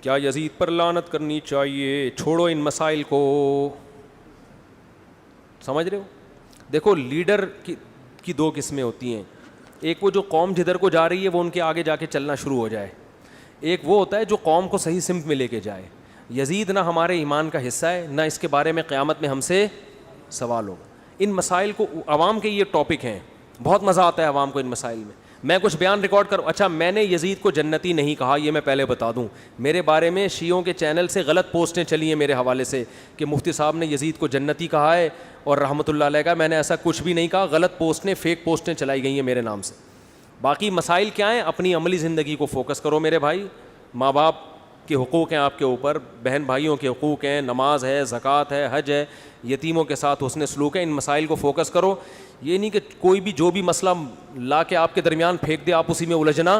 Speaker 2: کیا یزید پر لعنت کرنی چاہیے؟ چھوڑو ان مسائل کو. سمجھ رہے ہو؟ دیکھو لیڈر کی دو قسمیں ہوتی ہیں. ایک وہ جو قوم جدھر کو جا رہی ہے وہ ان کے آگے جا کے چلنا شروع ہو جائے. ایک وہ ہوتا ہے جو قوم کو صحیح سمت میں لے کے جائے. یزید نہ ہمارے ایمان کا حصہ ہے, نہ اس کے بارے میں قیامت میں ہم سے سوال ہوگا. ان مسائل کو عوام کے یہ ٹاپک ہیں, بہت مزہ آتا ہے عوام کو ان مسائل میں. میں کچھ بیان ریکارڈ کروں. اچھا, میں نے یزید کو جنتی نہیں کہا, یہ میں پہلے بتا دوں. میرے بارے میں شیعوں کے چینل سے غلط پوسٹیں چلی ہیں میرے حوالے سے کہ مفتی صاحب نے یزید کو جنتی کہا ہے اور رحمۃ اللہ علیہ کا. میں نے ایسا کچھ بھی نہیں کہا. غلط پوسٹیں, فیک پوسٹیں چلائی گئی ہیں میرے نام سے. باقی مسائل کیا ہیں؟ اپنی عملی زندگی کو فوکس کرو میرے بھائی. ماں باپ کے حقوق ہیں آپ کے اوپر, بہن بھائیوں کے حقوق ہیں, نماز ہے, زکوٰۃ ہے, حج ہے, یتیموں کے ساتھ حسن سلوک ہے. ان مسائل کو فوکس کرو. یہ نہیں کہ کوئی بھی جو بھی مسئلہ لا کے آپ کے درمیان پھینک دے آپ اسی میں الجھنا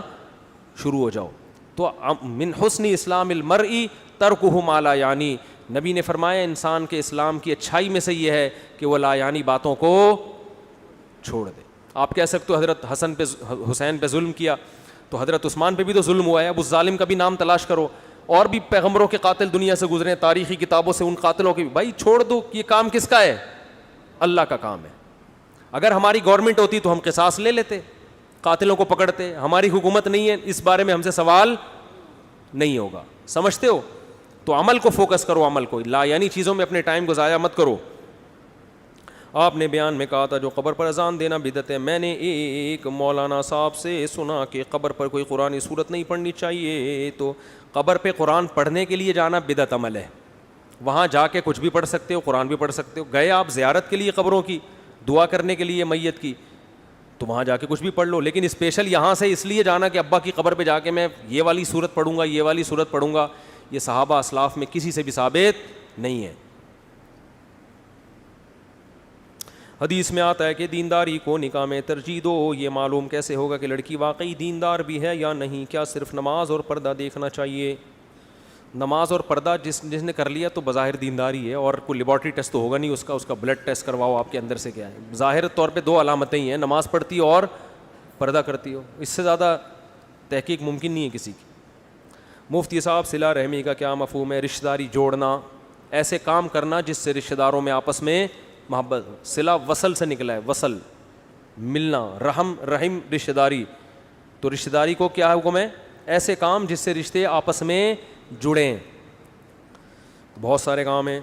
Speaker 2: شروع ہو جاؤ. تو من حسن اسلام المرء ترکہ ما لا یعنی. نبی نے فرمایا انسان کے اسلام کی اچھائی میں سے یہ ہے کہ وہ لا یعنی باتوں کو چھوڑ دے. آپ کہہ سکتے ہو حضرت حسین پہ ظلم کیا, تو حضرت عثمان پہ بھی تو ظلم ہوا ہے. اب اس ظالم کا بھی نام تلاش کرو. اور بھی پیغمبروں کے قاتل دنیا سے گزرے, تاریخی کتابوں سے ان قاتلوں کے. بھائی چھوڑ دو, یہ کام کس کا ہے؟ اللہ کا کام ہے. اگر ہماری گورنمنٹ ہوتی تو ہم قصاص لے لیتے, قاتلوں کو پکڑتے. ہماری حکومت نہیں ہے, اس بارے میں ہم سے سوال نہیں ہوگا. سمجھتے ہو؟ تو عمل کو فوکس کرو, عمل کو. لا یعنی چیزوں میں اپنے ٹائم کو ضائع مت کرو. آپ نے بیان میں کہا تھا جو قبر پر اذان دینا بدعت ہے. میں نے ایک مولانا صاحب سے سنا کہ قبر پر کوئی قرآن سورت نہیں پڑھنی چاہیے, تو قبر پہ قرآن پڑھنے کے لیے جانا بدعت عمل ہے. وہاں جا کے کچھ بھی پڑھ سکتے ہو, قرآن بھی پڑھ سکتے ہو. گئے آپ زیارت کے لیے قبروں کی, دعا کرنے کے لیے میت کی, تو وہاں جا کے کچھ بھی پڑھ لو. لیکن اسپیشل یہاں سے اس لیے جانا کہ ابا کی قبر پہ جا کے میں یہ والی سورت پڑھوں گا, یہ والی سورت پڑھوں گا, یہ صحابہ اسلاف میں کسی سے بھی ثابت نہیں ہے. حدیث میں آتا ہے کہ دینداری کو نکاح میں ترجیح دو. یہ معلوم کیسے ہوگا کہ لڑکی واقعی دیندار بھی ہے یا نہیں؟ کیا صرف نماز اور پردہ دیکھنا چاہیے؟ نماز اور پردہ جس نے کر لیا تو بظاہر دینداری ہے, اور کوئی لیبارٹری ٹیسٹ تو ہوگا نہیں اس کا بلڈ ٹیسٹ کرواؤ آپ کے اندر سے کیا ہے. ظاہر طور پہ دو علامتیں ہی ہیں, نماز پڑھتی ہو اور پردہ کرتی ہو. اس سے زیادہ تحقیق ممکن نہیں ہے کسی کی. مفتی صاحب صلہ رحمی کا کیا مفہوم ہے؟ رشتہ داری جوڑنا, ایسے کام کرنا جس سے رشتہ داروں میں آپس میں محبت. صلہ وصل سے نکلا ہے, وصل ملنا, رحم رشتہ داری. تو رشتہ داری کو کیا حکم ہے؟ ایسے کام جس سے رشتے آپس میں جڑیں. بہت سارے کام ہیں.